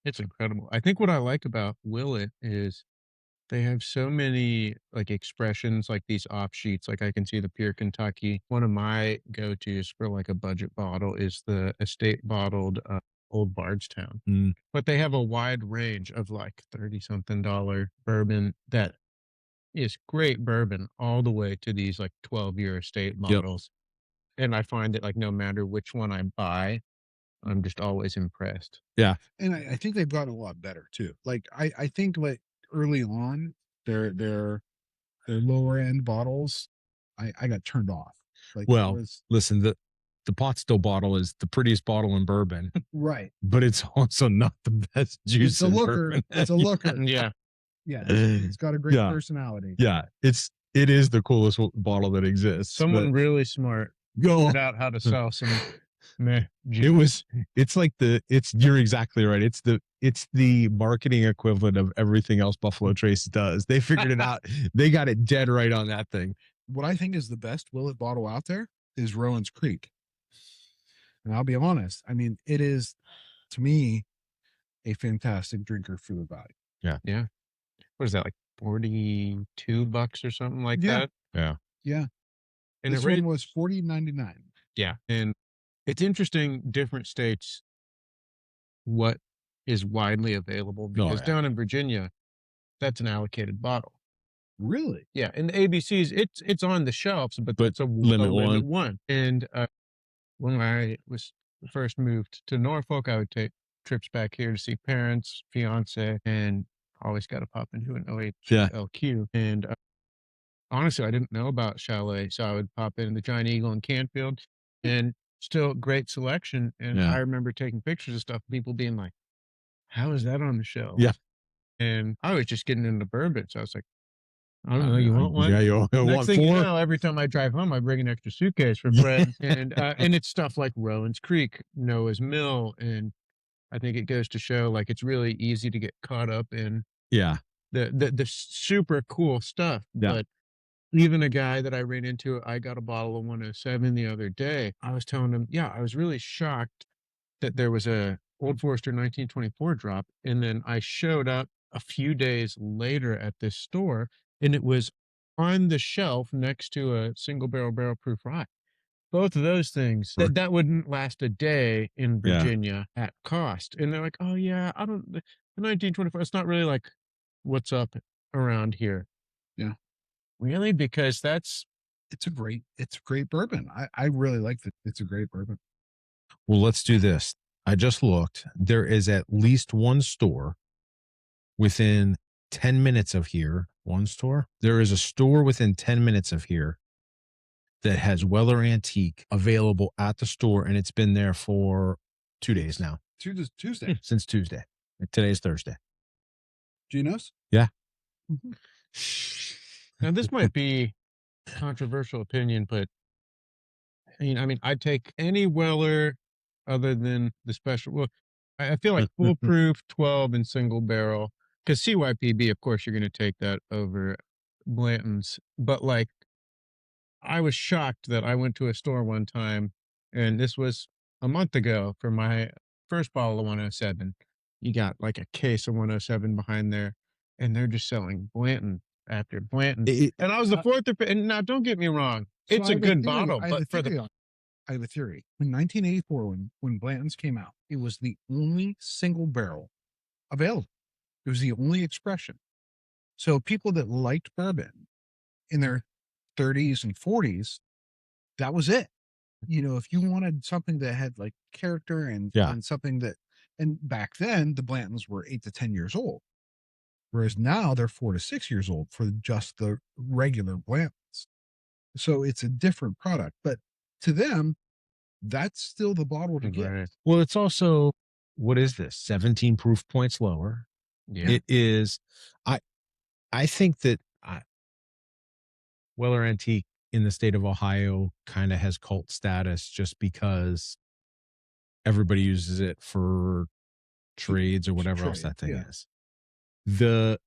It's incredible. I think what I like about Willet is they have so many like expressions, like these offshoots. Like I can see the Pure Kentucky. One of my go-tos for like a budget bottle is the estate bottled Old Bardstown. Mm. But they have a wide range of like $30-something bourbon that is great bourbon all the way to these like 12-year estate bottles. And I find that like no matter which one I buy, I'm just always impressed. Yeah. And I think they've gotten a lot better too. Like I think like early on their lower end bottles, I got turned off. Like it Well, was, listen, the pot still bottle is the prettiest bottle in bourbon, right. but it's also not the best juice. It's a in looker. bourbon. It's a looker. Yeah. Yeah. It's got a great Yeah. personality. Yeah, it is the coolest bottle that exists. Someone really smart go. figured out how to sell some meh. It's like you're exactly right. It's the marketing equivalent of everything else Buffalo Trace does. They figured it out. They got it dead right on that thing. What I think is the best Willet bottle out there is Rowan's Creek. And I'll be honest, I mean, it is, to me, a fantastic drinker for the body. Yeah. What is that, like $42 or something like Yeah. that? Yeah. Yeah. And This one was $40.99. yeah. And it's interesting, different states, what is widely available, because yeah. down in Virginia, that's an allocated bottle. Really? Yeah. And the ABCs, it's on the shelves, but it's a limit one. And when I was first moved to Norfolk, I would take trips back here to see parents, fiance, and always got to pop into an OHLQ. And honestly, I didn't know about Chalet, so I would pop in the Giant Eagle in Canfield, and still great selection. And Yeah. I remember taking pictures of stuff, people being like, how is that on the shelf? Yeah. And I was just getting into bourbon, so I was like, I don't know, you want one? Yeah, you Next want thing you four? know, every time I drive home, I bring an extra suitcase for bread. And it's stuff like Rowan's Creek, Noah's Mill. And I think it goes to show like it's really easy to get caught up in Yeah. the super cool stuff. Yeah. But even a guy that I ran into, I got a bottle of 107 the other day. I was telling him, yeah, I was really shocked that there was a Old Forester 1924 drop. And then I showed up a few days later at this store, and it was on the shelf next to a single barrel proof rye. Both of those things that wouldn't last a day in Virginia at cost. And they're like, oh yeah, the 1924, it's not really like what's up around here. Yeah. Really? Because it's a great bourbon. I really like it. It's a great bourbon. Well, let's do this. I just looked. There is at least one store within 10 minutes of here. One store? There is a store within 10 minutes of here that has Weller Antique available at the store, and it's been there for 2 days now. Tuesday. Since Tuesday. Today's Thursday. Geno's? Yeah. Mm-hmm. Now this might be controversial opinion, but I mean, I'd take any Weller other than the special. Well, I feel like foolproof 12 and single barrel, because CYPB, of course, you're going to take that over Blanton's. But like, I was shocked that I went to a store one time, and this was a month ago for my first bottle of 107. You got like a case of 107 behind there, and they're just selling Blanton after Blanton. And I was the fourth. And now, don't get me wrong, it's a good bottle, but I have a theory. In 1984, when Blanton's came out, it was the only single barrel available. It was the only expression. So people that liked bourbon in their 30s and 40s, that was it. You know, if you wanted something that had like character and something that, and back then the Blantons were 8 to 10 years old, whereas now they're 4 to 6 years old for just the regular Blantons. So it's a different product, but to them, that's still the bottle to get. Right. Well, it's also, what is this? 17 proof points lower. Yeah. It is. I think that Weller Antique in the state of Ohio kind of has cult status just because everybody uses it for trades or whatever else that thing is. But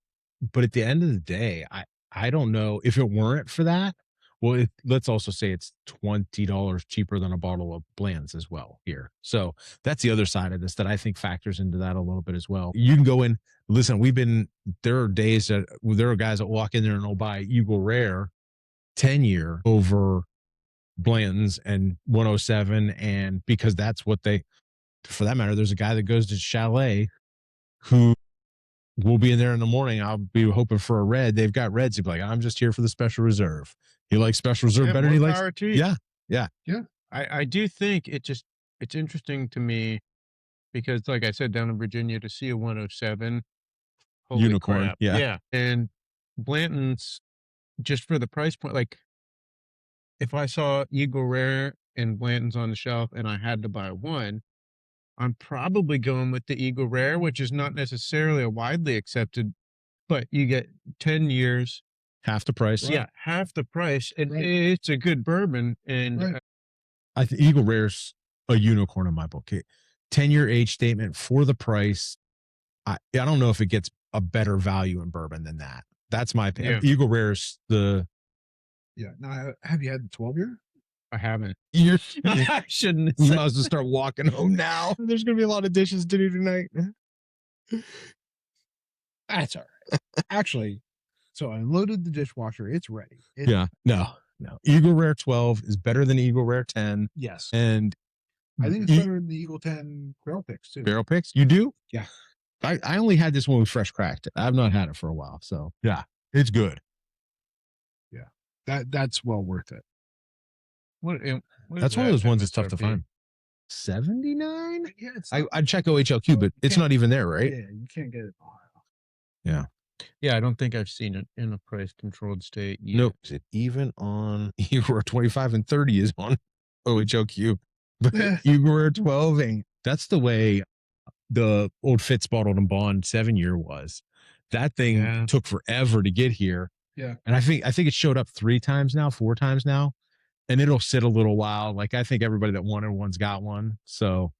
at the end of the day, I don't know if it weren't for that. Well, let's also say it's $20 cheaper than a bottle of Blanton's as well here. So that's the other side of this that I think factors into that a little bit as well. You can go in, listen, there are days that there are guys that walk in there and they'll buy Eagle Rare 10-year over Blanton's and 107. And because that's what for that matter, there's a guy that goes to Chalet who will be in there in the morning. I'll be hoping for a red. They've got reds. He'll be like, I'm just here for the special reserve. He likes special reserve better than he likes. Yeah. I do think it's interesting to me because, like I said, down in Virginia to see a 107 holy unicorn. crap. Yeah. And Blanton's, just for the price point, like if I saw Eagle Rare and Blanton's on the shelf and I had to buy one, I'm probably going with the Eagle Rare, which is not necessarily a widely accepted, but you get 10 years. Half the price. Yeah, half the price. And it's a good bourbon. And I think Eagle Rare's a unicorn in my book. 10-year age statement for the price. I don't know if it gets a better value in bourbon than that. That's my opinion. Yeah. Eagle Rare's the. Yeah. Now, have you had the 12-year? I haven't. I shouldn't. You might as well start walking home now. There's going to be a lot of dishes to do tonight. That's all right. Actually, so I unloaded the dishwasher. It's ready. No. Eagle Rare 12 is better than Eagle Rare 10. Yes. And I think it's better than the Eagle 10 barrel picks too. Barrel picks? You do? Yeah. I only had this one with fresh cracked. I've not had it for a while. So yeah, it's good. Yeah. That's well worth it. That's one of those ones that's tough to find. 79? Yeah. I'd check OHLQ, but it's not even there, right? Yeah. You can't get it. Yeah. Yeah, I don't think I've seen it in a price controlled state yet. Nope. Is it even on Eagle Rare 25 and 30 is on OHLQ, but Eagle Rare 12 ain't. That's the way the old Fitz bottled and bond 7-year was. That thing took forever to get here. Yeah. And I think it showed up 4 times now, and it'll sit a little while. Like I think everybody that wanted one's got one. So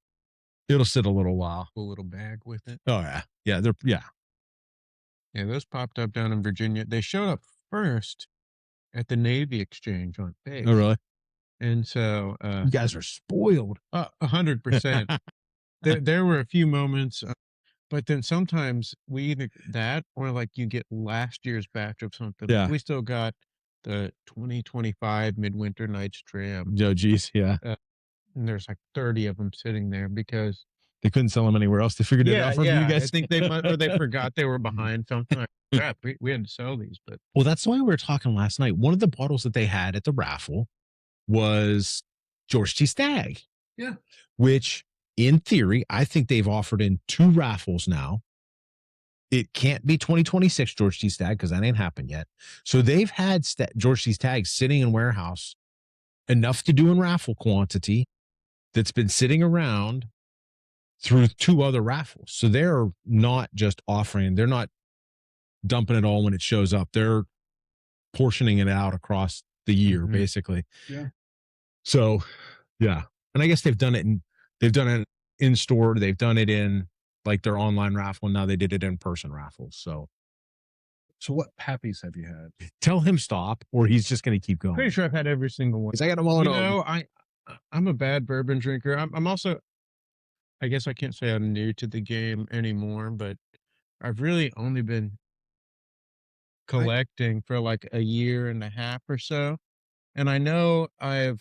it'll sit a little while. A little bag with it. Oh yeah. Yeah. Yeah, those popped up down in Virginia. They showed up first at the Navy Exchange on base. Oh, really? And so you guys are spoiled. 100%. There were a few moments, but then sometimes we either that or like you get last year's batch of something. Yeah. We still got the 2025 Midwinter Nights Dram. Oh, geez. Yeah. And there's like 30 of them sitting there because they couldn't sell them anywhere else. They figured it out from you guys. I think they might, or they forgot they were behind something. Crap, we had to sell these, but well, that's why we were talking last night. One of the bottles that they had at the raffle was George T. Stagg. Yeah. Which, in theory, I think they've offered in 2 raffles now. It can't be 2026 George T. Stagg because that ain't happened yet. So they've had George T. Stagg sitting in warehouse enough to do in raffle quantity that's been sitting around through 2 other raffles. So they're not just offering, they're not dumping it all when it shows up. They're portioning it out across the year, basically. Yeah. So, yeah. And I guess they've done it in store. They've done it in like their online raffle. And now they did it in person raffles. So what Pappies have you had? tell him stop or he's just going to keep going. pretty sure I've had every single one. 'Cause I got them all at home. I'm a bad bourbon drinker. I'm also, I guess I can't say I'm new to the game anymore, but I've really only been collecting for like a year and a half or so. And I know I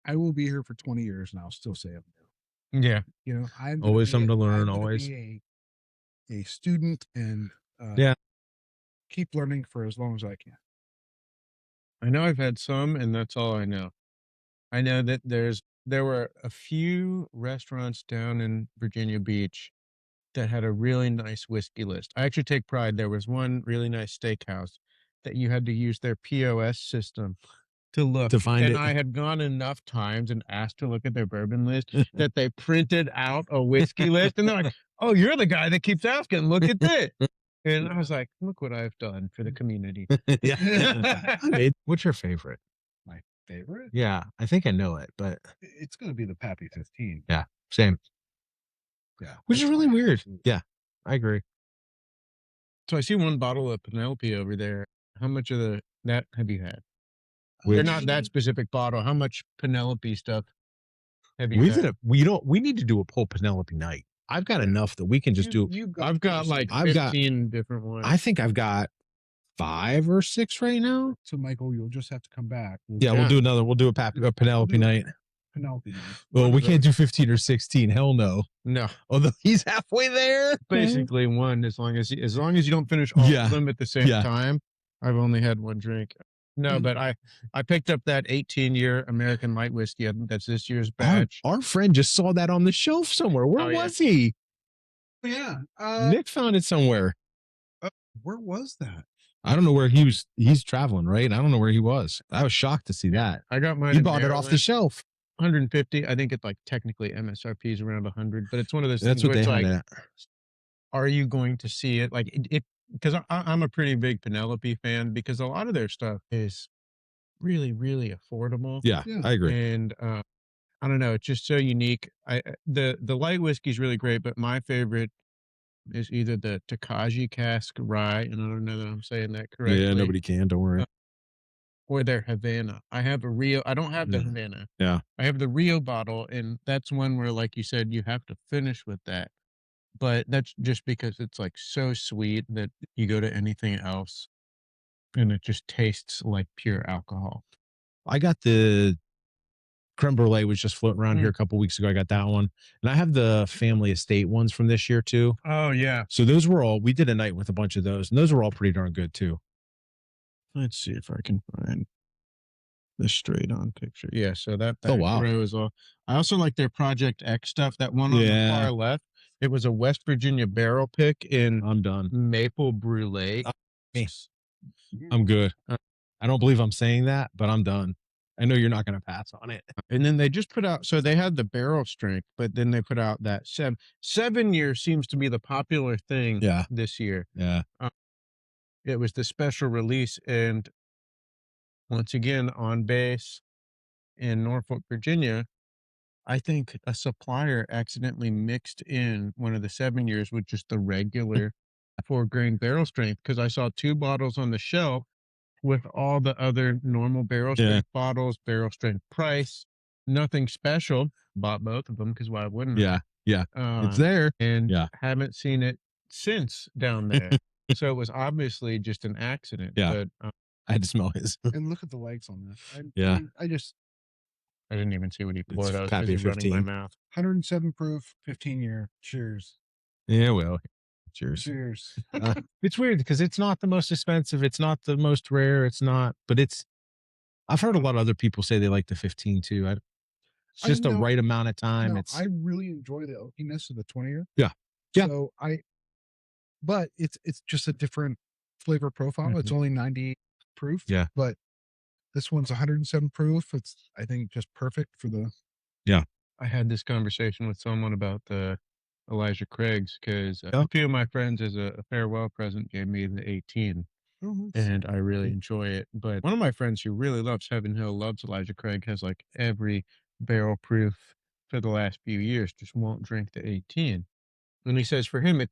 will be here for 20 years and I'll still say I'm new. yeah. You know, I'm Always gonna be something to learn, I'm gonna always. be a student and keep learning for as long as I can. I know I've had some, and that's all I know. I know that there were a few restaurants down in Virginia Beach that had a really nice whiskey list. I actually take pride. There was one really nice steakhouse that you had to use their POS system to look To find and it. I had gone enough times and asked to look at their bourbon list that they printed out a whiskey list, and they're like, "Oh, you're the guy that keeps asking. Look at this." And I was like, "Look what I've done for the community." Yeah. What's your favorite? favorite. Yeah, I think I know it, but It's going to be the Pappy 15. yeah, same. Yeah, Which is that's really my weird. absolute- Yeah, I agree. So I see one bottle of Penelope over there. How much of that have you had? Which- They're not that specific bottle. How much Penelope stuff have you We've had? had we need to do a whole Penelope night. I've got enough that we can just do. I've got like I've got- 15 different ones. I think I've got 5 or 6 right now. So Michael, you'll just have to come back. Yeah, we'll do another. We'll do a Penelope night. Penelope. Well, we can't do 15 or 16. Hell no. No, Although he's halfway there. basically one. As long as you don't finish all Yeah. of them at the same Yeah. time. I've only had one drink. No, but I picked up that 18-year American light whiskey. I think that's this year's batch. Our friend just saw that on the shelf somewhere. Where Oh, yeah. was he? Yeah. Nick found it somewhere. Where was that? I don't know where he was. He's traveling, right? I don't know where he was. I was shocked to see that. I got mine. He in bought it off the Maryland, shelf. 150. I think it's like technically MSRP is around 100, but it's one of those That's things what where they it's had like, it at. are you going to see it? Like it because I'm a pretty big Penelope fan because a lot of their stuff is really, really affordable. Yeah, Yeah. I agree. And I don't know, it's just so unique. The light whiskey is really great, but my favorite is either the Takaji cask rye, and I don't know that I'm saying that correctly. Yeah, nobody can. Don't worry. Or their Havana. I have a Rio. I don't have the Yeah. Havana. Yeah. I have the Rio bottle, and that's one where, like you said, you have to finish with that. But that's just because it's like so sweet that you go to anything else, and it just tastes like pure alcohol. I got the creme brulee was just floating around here a couple weeks ago. I got that one, and I have the family estate ones from this year too. Oh yeah. So those were all. We did a night with a bunch of those, and those were all pretty darn good too. Let's see if I can find the straight on picture. Yeah, so that Oh, wow. row is all. I also like their Project X stuff. That one on the Yeah. far left, it was a West Virginia barrel pick in I'm done. maple brulee. me. I'm good. I don't believe I'm saying that, but I'm done. I know you're not going to pass on it. And then they just put out, so they had the barrel strength, but then they put out that 7 year seems to be the popular thing Yeah. this year. Yeah. It was the special release, and once again on base in Norfolk, Virginia, I think a supplier accidentally mixed in one of the 7 years with just the regular 4-grain barrel strength, because I saw 2 bottles on the shelf with all the other normal barrel Yeah. strength bottles, barrel strength price, nothing special. Bought both of them because why wouldn't I? Yeah. Uh, It's there. and Yeah. haven't seen it since down there. So it was obviously just an accident. Yeah. But I had to smell his. And look at the legs on this. Yeah. I just I didn't even see what he poured. I was Pappy busy running my 15. mouth. 107 proof, 15 year. Cheers. Yeah. Well. Cheers. Cheers. It's weird because it's not the most expensive. It's not the most rare. It's not, but it's. I've heard a lot of other people say they like the 15 too. It's I just the know- right amount of time. No, It's I really enjoy the oakiness of the 20 year. Yeah. Yeah. So but it's just a different flavor profile. It's only 90 proof. Yeah. But this one's 107 proof. It's, I think, just perfect for the. I had this conversation with someone about the Elijah Craig's because Yeah. a few of my friends, as a farewell present, gave me the 18, and I really enjoy it. But one of my friends who really loves Heaven Hill, loves Elijah Craig, has like every barrel proof for the last few years, just won't drink the 18. And he says for him, it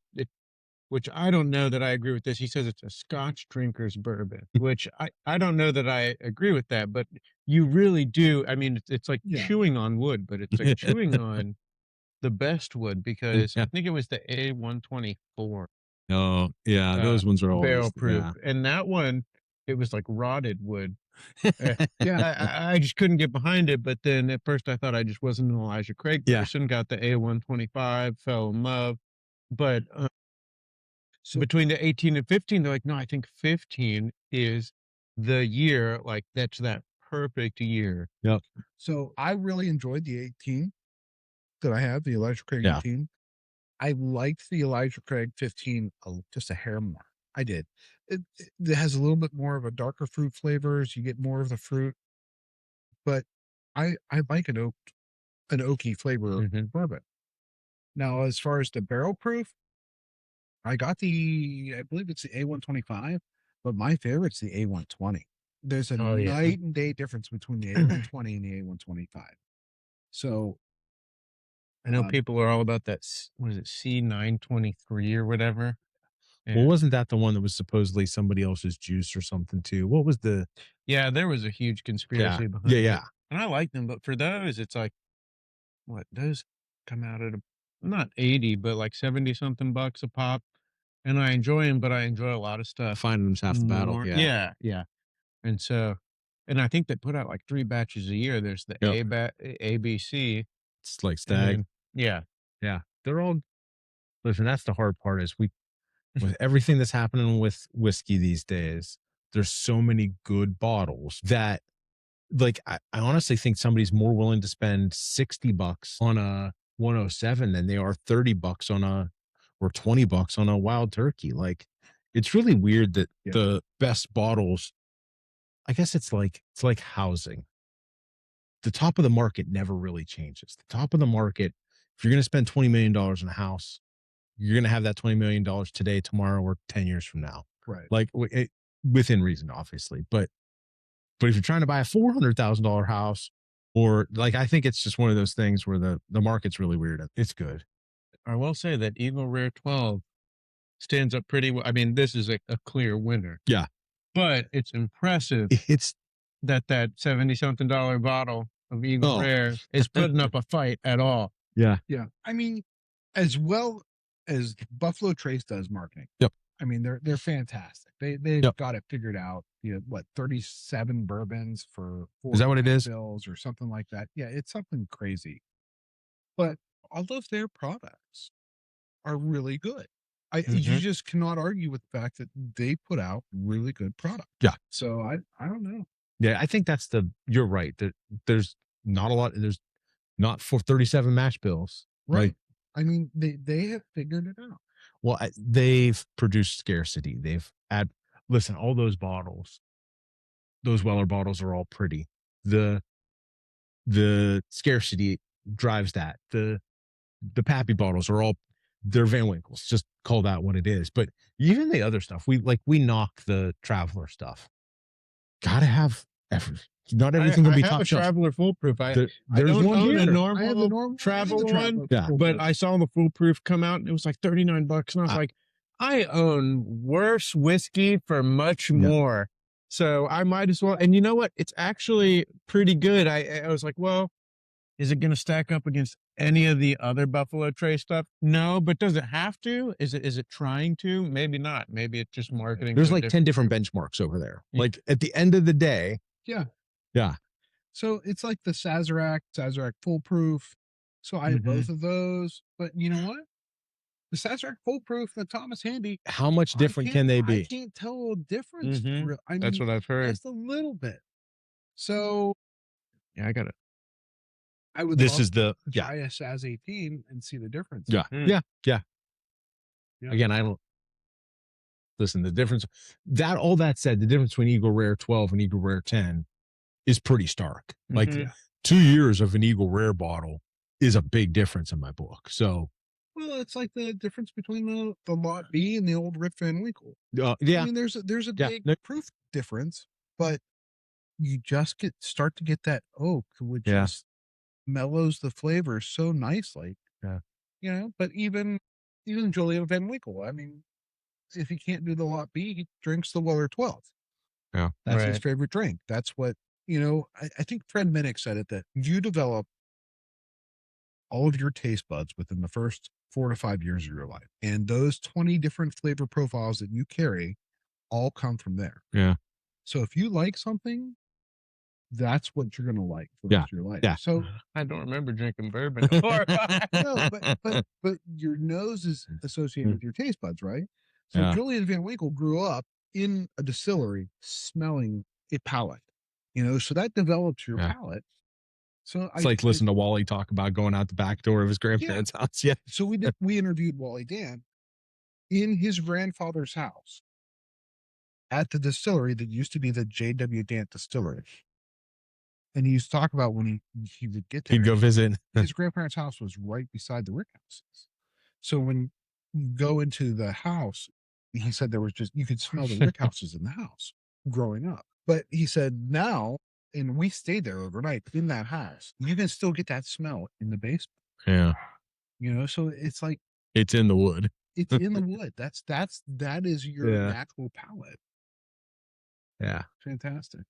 which I don't know that I agree with this. He says it's a Scotch drinker's bourbon, which I don't know that I agree with that, but you really do. I mean, it's like Yeah. chewing on wood, but it's like chewing on the best wood, because Yeah. I think it was the A124 Oh, yeah. Those ones are always barrel proof. yeah. And that one, it was like rotted wood. Yeah. I just couldn't get behind it. But then at first I thought I just wasn't an Elijah Craig Yeah. person, got the A125, fell in love. But So between the 18 and 15, they're like, no, I think 15 is the year, like that's that perfect year. So I really enjoyed the 18 that I have, the Elijah Craig Yeah. 18. I liked the Elijah Craig 15 just a hair more. I did. It has a little bit more of a darker fruit flavors. You get more of the fruit, but I like an oaky flavor Mhm. bourbon. Now, as far as the barrel proof, I believe it's the A125, but my favorite's the A120. there's a Oh, yeah. night and day difference between the A120 and the A125. So I know people are all about that. What is it? C923 or whatever. Well, wasn't that the one that was supposedly somebody else's juice or something too? What was the? Yeah, there was a huge conspiracy behind Yeah, it. yeah. And I like them, but for those, it's like, what, those come out at not 80, but like 70 something bucks a pop. And I enjoy them, but I enjoy a lot of stuff. Finding them's half the battle. more. Yeah. Yeah. And so, and I think they put out like 3 batches a year. There's the Yep. ABC. It's like and stag. then- yeah. Yeah. They're all. Listen, that's the hard part is with everything that's happening with whiskey these days, there's so many good bottles that like I honestly think somebody's more willing to spend $60 on a 107 than they are $30 on a or $20 on a wild turkey. Like it's really weird that the best bottles, I guess it's like housing. The top of the market never really changes. The top of the market, if you're going to spend $20 million on a house, you're going to have that $20 million today, tomorrow, or 10 years from now. right. Like within reason, obviously. But if you're trying to buy a $400,000 house, or like, I think it's just one of those things where the market's really weird. It's good. I will say that Eagle Rare 12 stands up pretty well. I mean, this is a clear winner. Yeah. But it's impressive It's that 70 something dollar bottle of Eagle Rare is putting up a fight at all. yeah. Yeah. I mean, as well as Buffalo Trace does marketing. Yep. I mean, they're fantastic. They've Yep. got it figured out. You know, what, 37 bourbons for Is that what it is? bills or something like that. Yeah, it's something crazy. But all of their products are really good. You just cannot argue with the fact that they put out really good product. Yeah. So I don't know. Yeah, I think you're right. There's not a lot. There's not for 37 mash bills. Right. Like, I mean, they have figured it out. well, they've produced scarcity. Listen, all those bottles, those Weller bottles are all pretty. The scarcity drives that. The Pappy bottles are all, they're Van Winkles. Just call that what it is. But even the other stuff, we knock the Traveler stuff. Gotta have not everything can be I have top a shelf. Traveler foolproof. There's don't one own here. a I have the normal normal travel one, Yeah. but I saw the foolproof come out and it was like $39, and I was like, I own worse whiskey for much more, so I might as well. And you know what? It's actually pretty good. I was like, well, is it going to stack up against any of the other Buffalo Trace stuff? No, but does it have to? Is it trying to? Maybe not. Maybe it's just marketing. There's like 10 different benchmarks over there. Yeah. Like at the end of the day. Yeah. Yeah. So it's like the Sazerac Foolproof. So I have both of those. But you know what? The Sazerac Foolproof, the Thomas Handy. How much different can they I be? can't tell a difference. I mean, That's what I've heard. just a little bit. So Yeah, I got it. I would This love is the to try a Saz 18 and see the difference. Yeah. Mm. Yeah. Yeah. Again, I don't listen. The difference all that said, the difference between Eagle Rare 12 and Eagle Rare 10 is pretty stark. Like Mhm. 2 years of an Eagle Rare bottle is a big difference in my book. So Well, it's like the difference between the Lot B and the old Rip Van Winkle. yeah. I mean, there's a Yeah. big No- proof difference, but you just start to get that oak, which Yeah. just mellows the flavor so nicely. Yeah. You know, but even Julian Van Winkle, I mean, if he can't do the Lot B, he drinks the Weller 12. Yeah. That's his Right. favorite drink. That's what, I think Fred Minnick said it, that you develop all of your taste buds within the first 4 to 5 years of your life. And those 20 different flavor profiles that you carry all come from there. Yeah. So if you like something, that's what you're going to like for the rest of your life. Yeah. So I don't remember drinking bourbon before. no, but your nose is associated with your taste buds, right? So Yeah. Julian Van Winkle grew up in a distillery smelling a palate, so that develops your Yeah. palate. So It's like listen to Wally talk about going out the back door of his grandparents' house. Yeah. So we interviewed Wally Dan in his grandfather's house at the distillery that used to be the J.W. Dant Distillery. And he used to talk about when he would get there. He'd go visit. His grandparents' house was right beside the rickhouses. So when you go into the house, he said there was you could smell the rickhouses in the house growing up. But he said now, and we stayed there overnight in that house. You can still get that smell in the basement. Yeah. So it's like It's in the wood. it's in the wood. That is your natural palate. Yeah. Fantastic.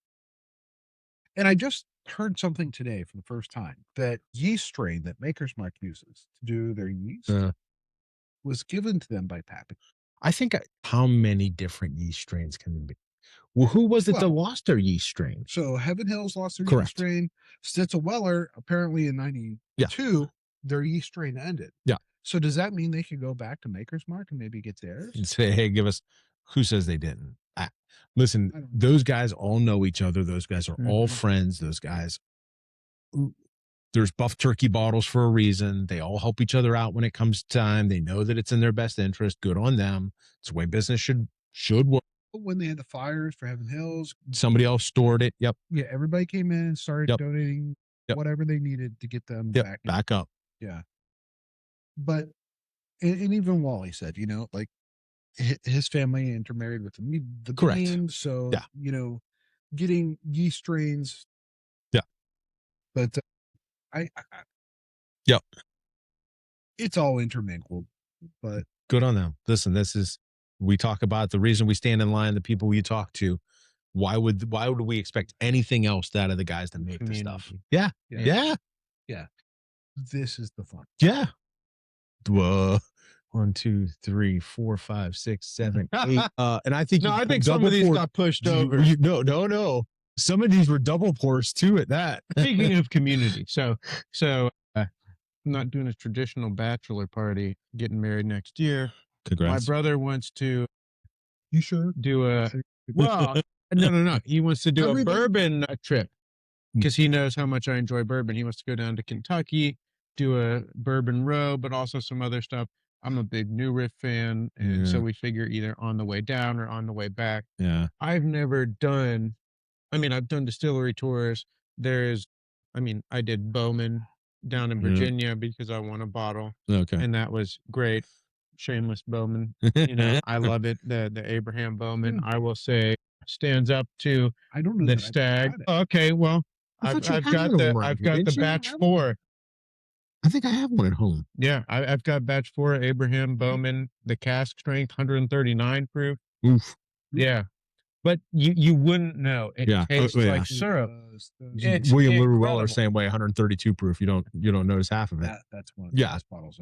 And I just heard something today for the first time that yeast strain that Maker's Mark uses to do their yeast was given to them by Pappy. I think how many different yeast strains can there be? Well, who was it that Well, lost their yeast strain? So Heaven Hills lost their Correct. yeast strain. Stitzel-Weller, apparently in 92, their yeast strain ended. Yeah. So does that mean they could go back to Maker's Mark and maybe get theirs? And say, hey, give us, who says they didn't? Listen, those guys all know each other. Those guys are all friends. Those guys, there's buff turkey bottles for a reason. They all help each other out when it comes time. They know that it's in their best interest. Good on them. It's the way business should work. When they had the fires for Heaven Hills, somebody else stored it. Yep. Yeah, everybody came in and started donating whatever they needed to get them back up. Yeah. But and even Wally said, like his family intermarried with the Correct. Bean, so getting yeast strains. Yeah. But I it's all intermingled. But good on them. Listen, we talk about the reason we stand in line, the people we talk to. Why would we expect anything else out of the guys that make this stuff? Yeah. This is the fun. Yeah. 1, 2, 3, 4, 5, 6, 7, 8. And I think I think some of these got pushed over. No. Some of these were double pours too at that. Speaking of community, so I'm not doing a traditional bachelor party, getting married next year. Congrats. My brother wants to You sure? do no. He wants to do a bourbon trip because he knows how much I enjoy bourbon. He wants to go down to Kentucky, do a bourbon row, but also some other stuff. I'm a big New Riff fan, and so we figure either on the way down or on the way back. Yeah. I've done distillery tours. I did Bowman down in Virginia because I won a bottle. Okay. And that was great. Shameless Bowman. I love it. The Abraham Bowman, I will say, stands up to I don't know the Stag. Okay, well, I've got the batch 4. I think I have one at home. Yeah, I've got batch 4 Abraham Bowman, the cask strength, 139 proof. Oof. Yeah. But you wouldn't know. It tastes like syrup. William Llewellyn same way, 132 proof. You don't notice half of it. That's one of the best bottles.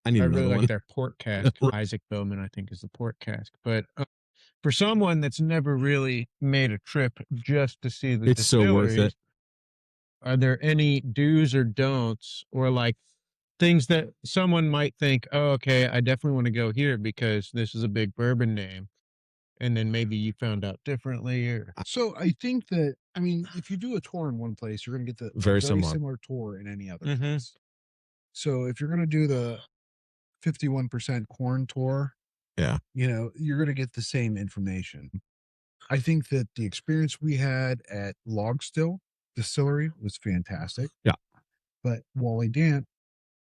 I need really like one. their port cask. Isaac Bowman, I think, is the port cask. But for someone that's never really made a trip just to see the it's so worth it. Are there any do's or don'ts, or like things that someone might think, oh, okay, I definitely want to go here because this is a big bourbon name, and then maybe you found out differently? Or So I think that, if you do a tour in one place, you're going to get the very similar tour in any other place. So if you're going to do the 51% corn tour, you're going to get the same information. I think that the experience we had at Log Still Distillery was fantastic. Yeah. But Wally Dant,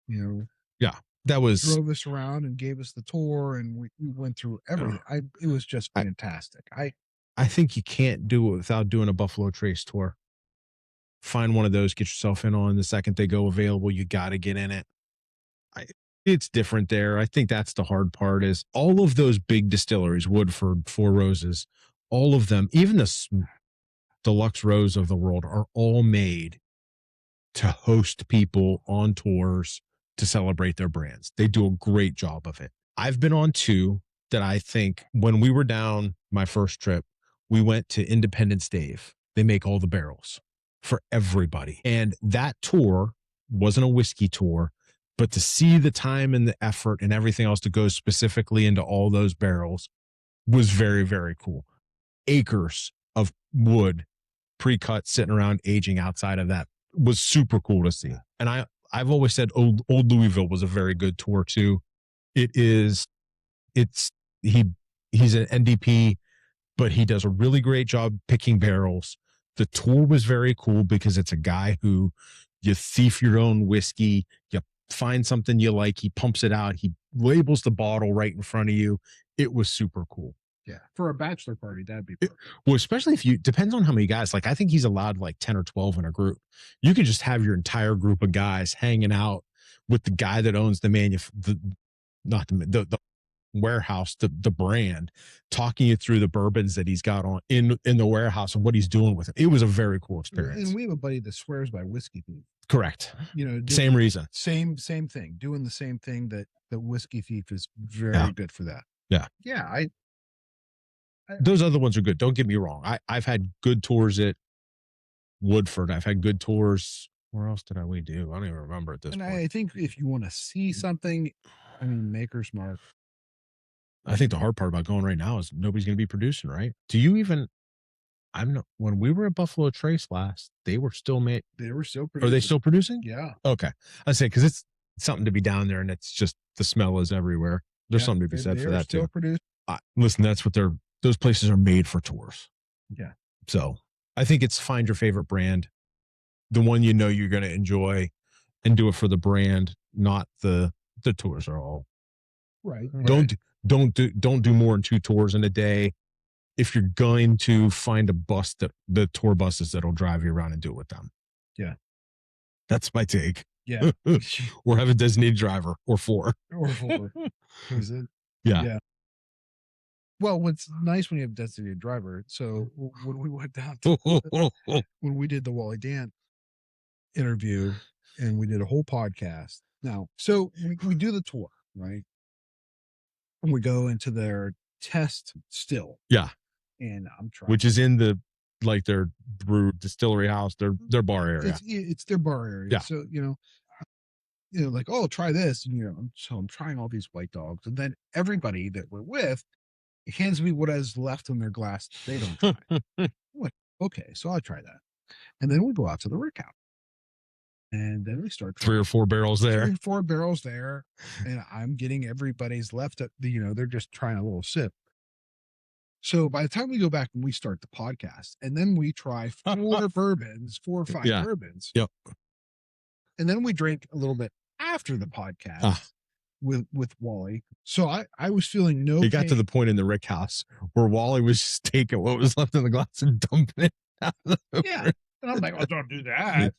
that was drove us around and gave us the tour, and we went through everything. It was just fantastic. I think you can't do it without doing a Buffalo Trace tour. Find one of those, get yourself in on. The second they go available, you got to get in it. It's different there. I think that's the hard part, is all of those big distilleries, Woodford, Four Roses, all of them, even the deluxe rows of the world, are all made to host people on tours to celebrate their brands. They do a great job of it. I've been on 2 that I think, when we were down my first trip, we went to Independence Dave. They make all the barrels for everybody. And that tour wasn't a whiskey tour, but to see the time and the effort and everything else that goes specifically into all those barrels was very, very cool. Acres of wood pre-cut sitting around aging outside of that was super cool to see. And I've always said old Louisville was a very good tour too. He's an NDP, but he does a really great job picking barrels. The tour was very cool because it's a guy who, you thief your own whiskey, you find something you like, he pumps it out, he labels the bottle right in front of you. It was super cool. Yeah. For a bachelor party, that'd be perfect. Well, especially if you depends on how many guys. Like I think he's allowed like 10 or 12 in a group. You could just have your entire group of guys hanging out with the guy that owns the warehouse, the brand, talking you through the bourbons that he's got on in the warehouse and what he's doing with it. It was a very cool experience. And we have a buddy that swears by Whiskey Thief. Correct. You know, Same reason. Same thing. Doing the same thing that Whiskey Thief is very good for that. Yeah. Yeah. Those other ones are good. Don't get me wrong. I've had good tours at Woodford. I've had good tours. Where else did we do? I don't even remember at this point. I think if you want to see something, I mean, Maker's Mark. I think the hard part about going right now is nobody's going to be producing, right? Do you even? I'm not. When we were at Buffalo Trace last, they were still made. They were still producing. Are they still producing? Yeah. Okay. I say because it's something to be down there, and it's just the smell is everywhere. There's something to be said for that still too. Produced. Listen, that's what those places are made for tours. Yeah. So I think it's find your favorite brand, the one you know you're going to enjoy, and do it for the brand, not the tours are all right. Don't do more than 2 tours in a day. If you're going to find a bus the tour buses that'll drive you around and do it with them. Yeah. That's my take. Yeah. Or have a designated driver or 4. Or 4. Is it? Yeah. Yeah. Well, what's nice when you have a designated driver. So when we went down to, when we did the Wally Dan interview and we did a whole podcast. Now, so we do the tour, right? And we go into their test still. Yeah. And I'm trying. Which is in their brew distillery house, their bar area. It's their bar area. Yeah. So, like, oh, try this. And, so I'm trying all these white dogs. And then everybody that we're with hands me what is left in their glass they don't try. I'm like, okay, so I'll try that. And then we go out to the rick house. And then we start 3 or 4 barrels there. 3 or 4 barrels there. And I'm getting everybody's left at they're just trying a little sip. So by the time we go back and we start the podcast, and then we try 4 bourbons, 4 or 5 bourbons. Yep. And then we drink a little bit after the podcast with Wally. So I was feeling no It got to the point in the rick house where Wally was just taking what was left in the glass and dumping it out of the yeah. And I'm like, oh, don't do that.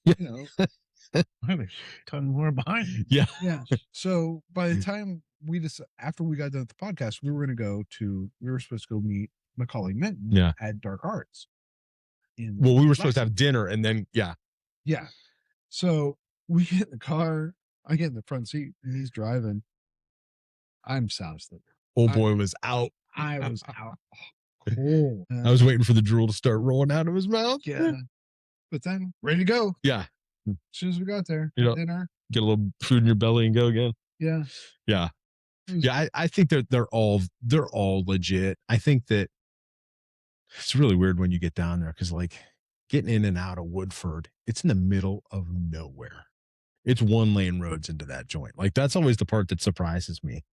There's a ton more behind. Yeah. Yeah. So by the time after we got done with the podcast, we were supposed to go meet Macaulay Minton at Dark Arts. Well, we were supposed to have dinner and then, yeah. So we get in the car, I get in the front seat and he's driving. I'm sound asleep. Old boy was out. I was out. Cool. I was waiting for the drool to start rolling out of his mouth. Yeah. But then ready to go. Yeah. As soon as we got there, dinner. Get a little food in your belly and go again. Yeah. Yeah. Yeah. I think they're all legit. I think that it's really weird when you get down there because like getting in and out of Woodford, it's in the middle of nowhere. It's 1-lane roads into that joint. Like that's always the part that surprises me.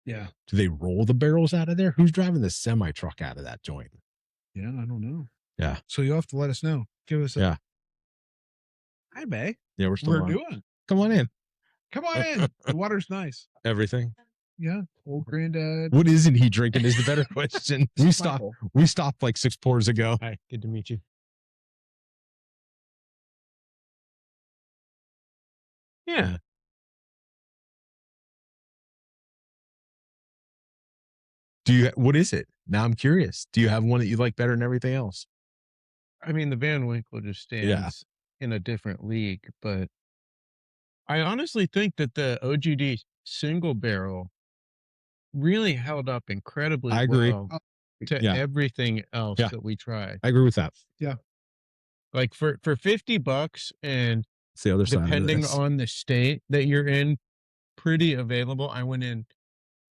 Yeah. Do they roll the barrels out of there? Who's driving the semi truck out of that joint? Yeah, I don't know. Yeah. So you'll have to let us know. Give us a Hi, Bay. Yeah, we're on. Doing. Come on in. Come on in. The water's nice. Everything. Yeah. Old Granddad. What isn't he drinking is the better question. We stopped like 6 pours ago. Hi, good to meet you. Yeah. What is it? Now I'm curious. Do you have one that you like better than everything else? I mean, the Van Winkle just stands in a different league, but I honestly think that the OGD single barrel really held up incredibly I agree. well to everything else that we tried. I agree with that. Yeah. Like for $50 and it's the other side. Depending on the state that you're in, pretty available. I went in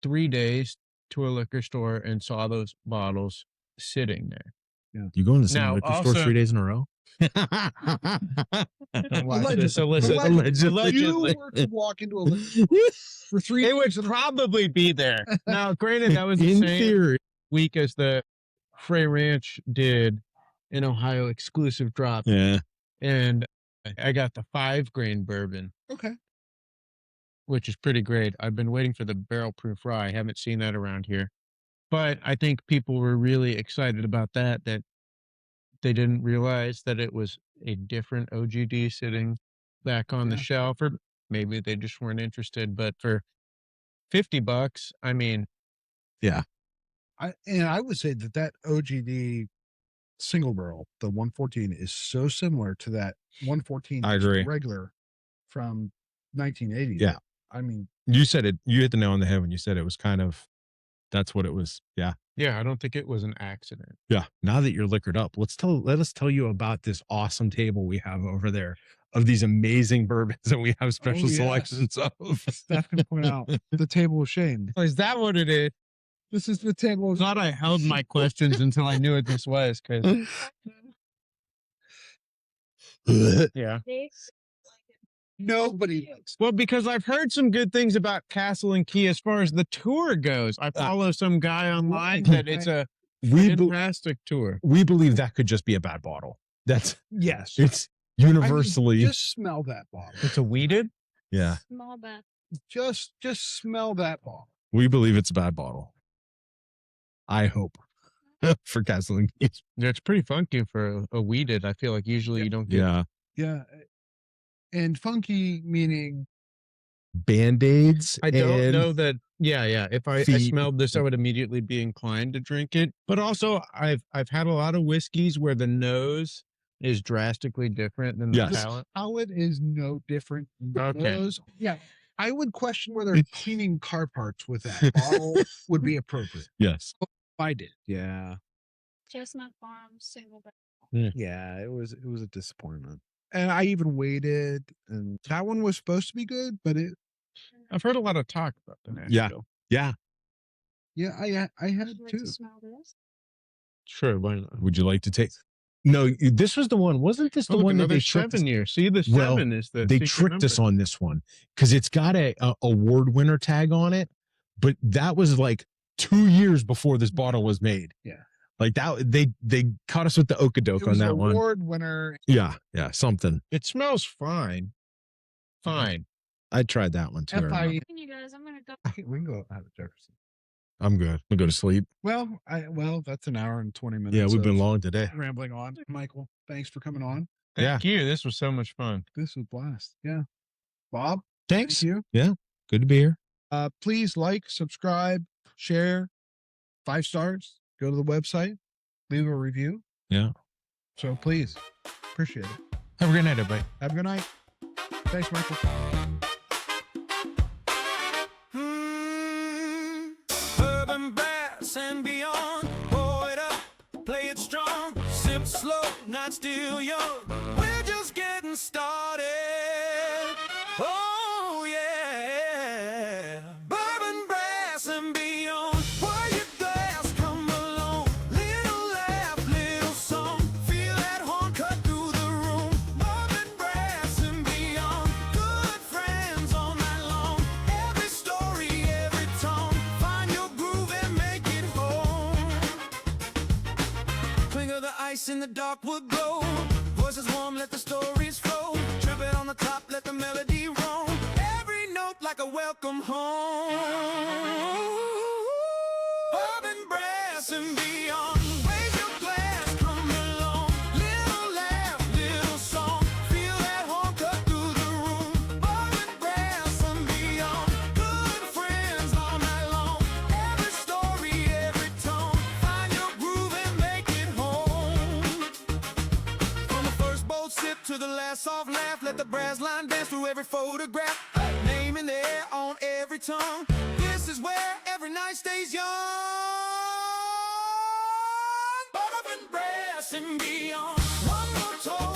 3 days to a liquor store and saw those bottles sitting there. Yeah. You go in the same liquor store 3 days in a row? Allegedly. You were to walk into a liquor store for 3 days. It would probably be there. Now, granted, that was the same theory week as the Frey Ranch did an Ohio exclusive drop. Yeah. And I got the 5-grain bourbon. Okay. Which is pretty great. I've been waiting for the barrel proof rye. I haven't seen that around here. But I think people were really excited about that they didn't realize that it was a different OGD sitting back on the shelf, or maybe they just weren't interested. But for $50, I mean, I would say that OGD single barrel, the 114, is so similar to that 114 I agree. regular from 1980. Yeah. I mean, You said it. You hit the nail on the head when you said it was kind of. That's what it was. Yeah. yeah, I don't think it was an accident. Yeah. Now that you're liquored up, let us tell you about this awesome table we have over there of these amazing bourbons that we have special yes. selections of. Steph can point out the table of shame. Is that what it is? This is the table of Thought I held my questions until I knew what this was. Because yeah, nobody likes. well, because I've heard some good things about Castle and Key as far as the tour goes. I follow some guy online that it's a fantastic tour. We believe that could just be a bad bottle. That's Yes. it's universally. I mean, just smell that bottle. It's a weeded. Yeah. Small bat. Just smell that bottle. We believe it's a bad bottle. I hope for Castle and Key. Yeah, it's pretty funky for a weeded. I feel like usually you don't get. Yeah. Yeah. And funky meaning Band-Aids. I don't and know that. Yeah. If I feet. smelled this, I would immediately be inclined to drink it. But also, I've had a lot of whiskeys where the nose is drastically different than the Yes. palate. palate is no different. than Okay. those. Yeah. I would question whether cleaning car parts with that bottle would be appropriate. Yes. I did. Yeah. Chestnut Farm single barrel. Yeah. It was a disappointment. And I even waited, and that one was supposed to be good, but I've heard a lot of talk about the Nashville. Yeah. yeah, I had Would you like too. to smell this? Sure, why not? Would you like to take? No, this was the one. Wasn't this the Look, one that another they tricked us? 7 years. See, the Well, 7 is the They secret tricked us number. on this one because it's got a award winner tag on it, but that was like 2 years before this bottle was made. Yeah. Like that, they caught us with the It okadoke on was that one. award winner. Yeah, something. It smells fine. Fine. I tried that one too. FI. You guys, I'm gonna go. We can go out of Jefferson. I'm good. I'll go to sleep. Well, that's an hour and 20 minutes. Yeah, we've been of long today. rambling on. Michael, thanks for coming on. Thank you. This was so much fun. This was a blast. Yeah. Bob, Thanks. thank you. Good to be here. Please like, subscribe, share, 5 stars. Go to the website, leave a review. Yeah. So please, appreciate it. Have a great night, everybody. Have a good night. Thanks, Michael. Bourbon brass and beyond. Pour it up, play it strong. Sip slow, not still young. We're just getting started. Oh yeah, bourbon brass and beyond. Pour your glass, come along. Little laugh, little song. Feel that horn cut through the room. Bourbon brass and beyond. Good friends all night long. Every story, every tone. Find your groove and make it home. Twinkle the ice in the dark would glow. Voices warm, let the stories flow. Trumpet on the top, let the melody roam. Every note like a welcome home. Bourbon brass and beyond. Raise your glass, come along. Little laugh, little song. Feel that horn cut through the room. Bourbon brass and beyond. Good friends all night long. Every story, every tone. Find your groove and make it home. From the first bold sip to the last soft laugh, let the brass line dance through every photograph. Name in the air on every tongue. This is where every night stays young. Bourbon brass and beyond. One more toast.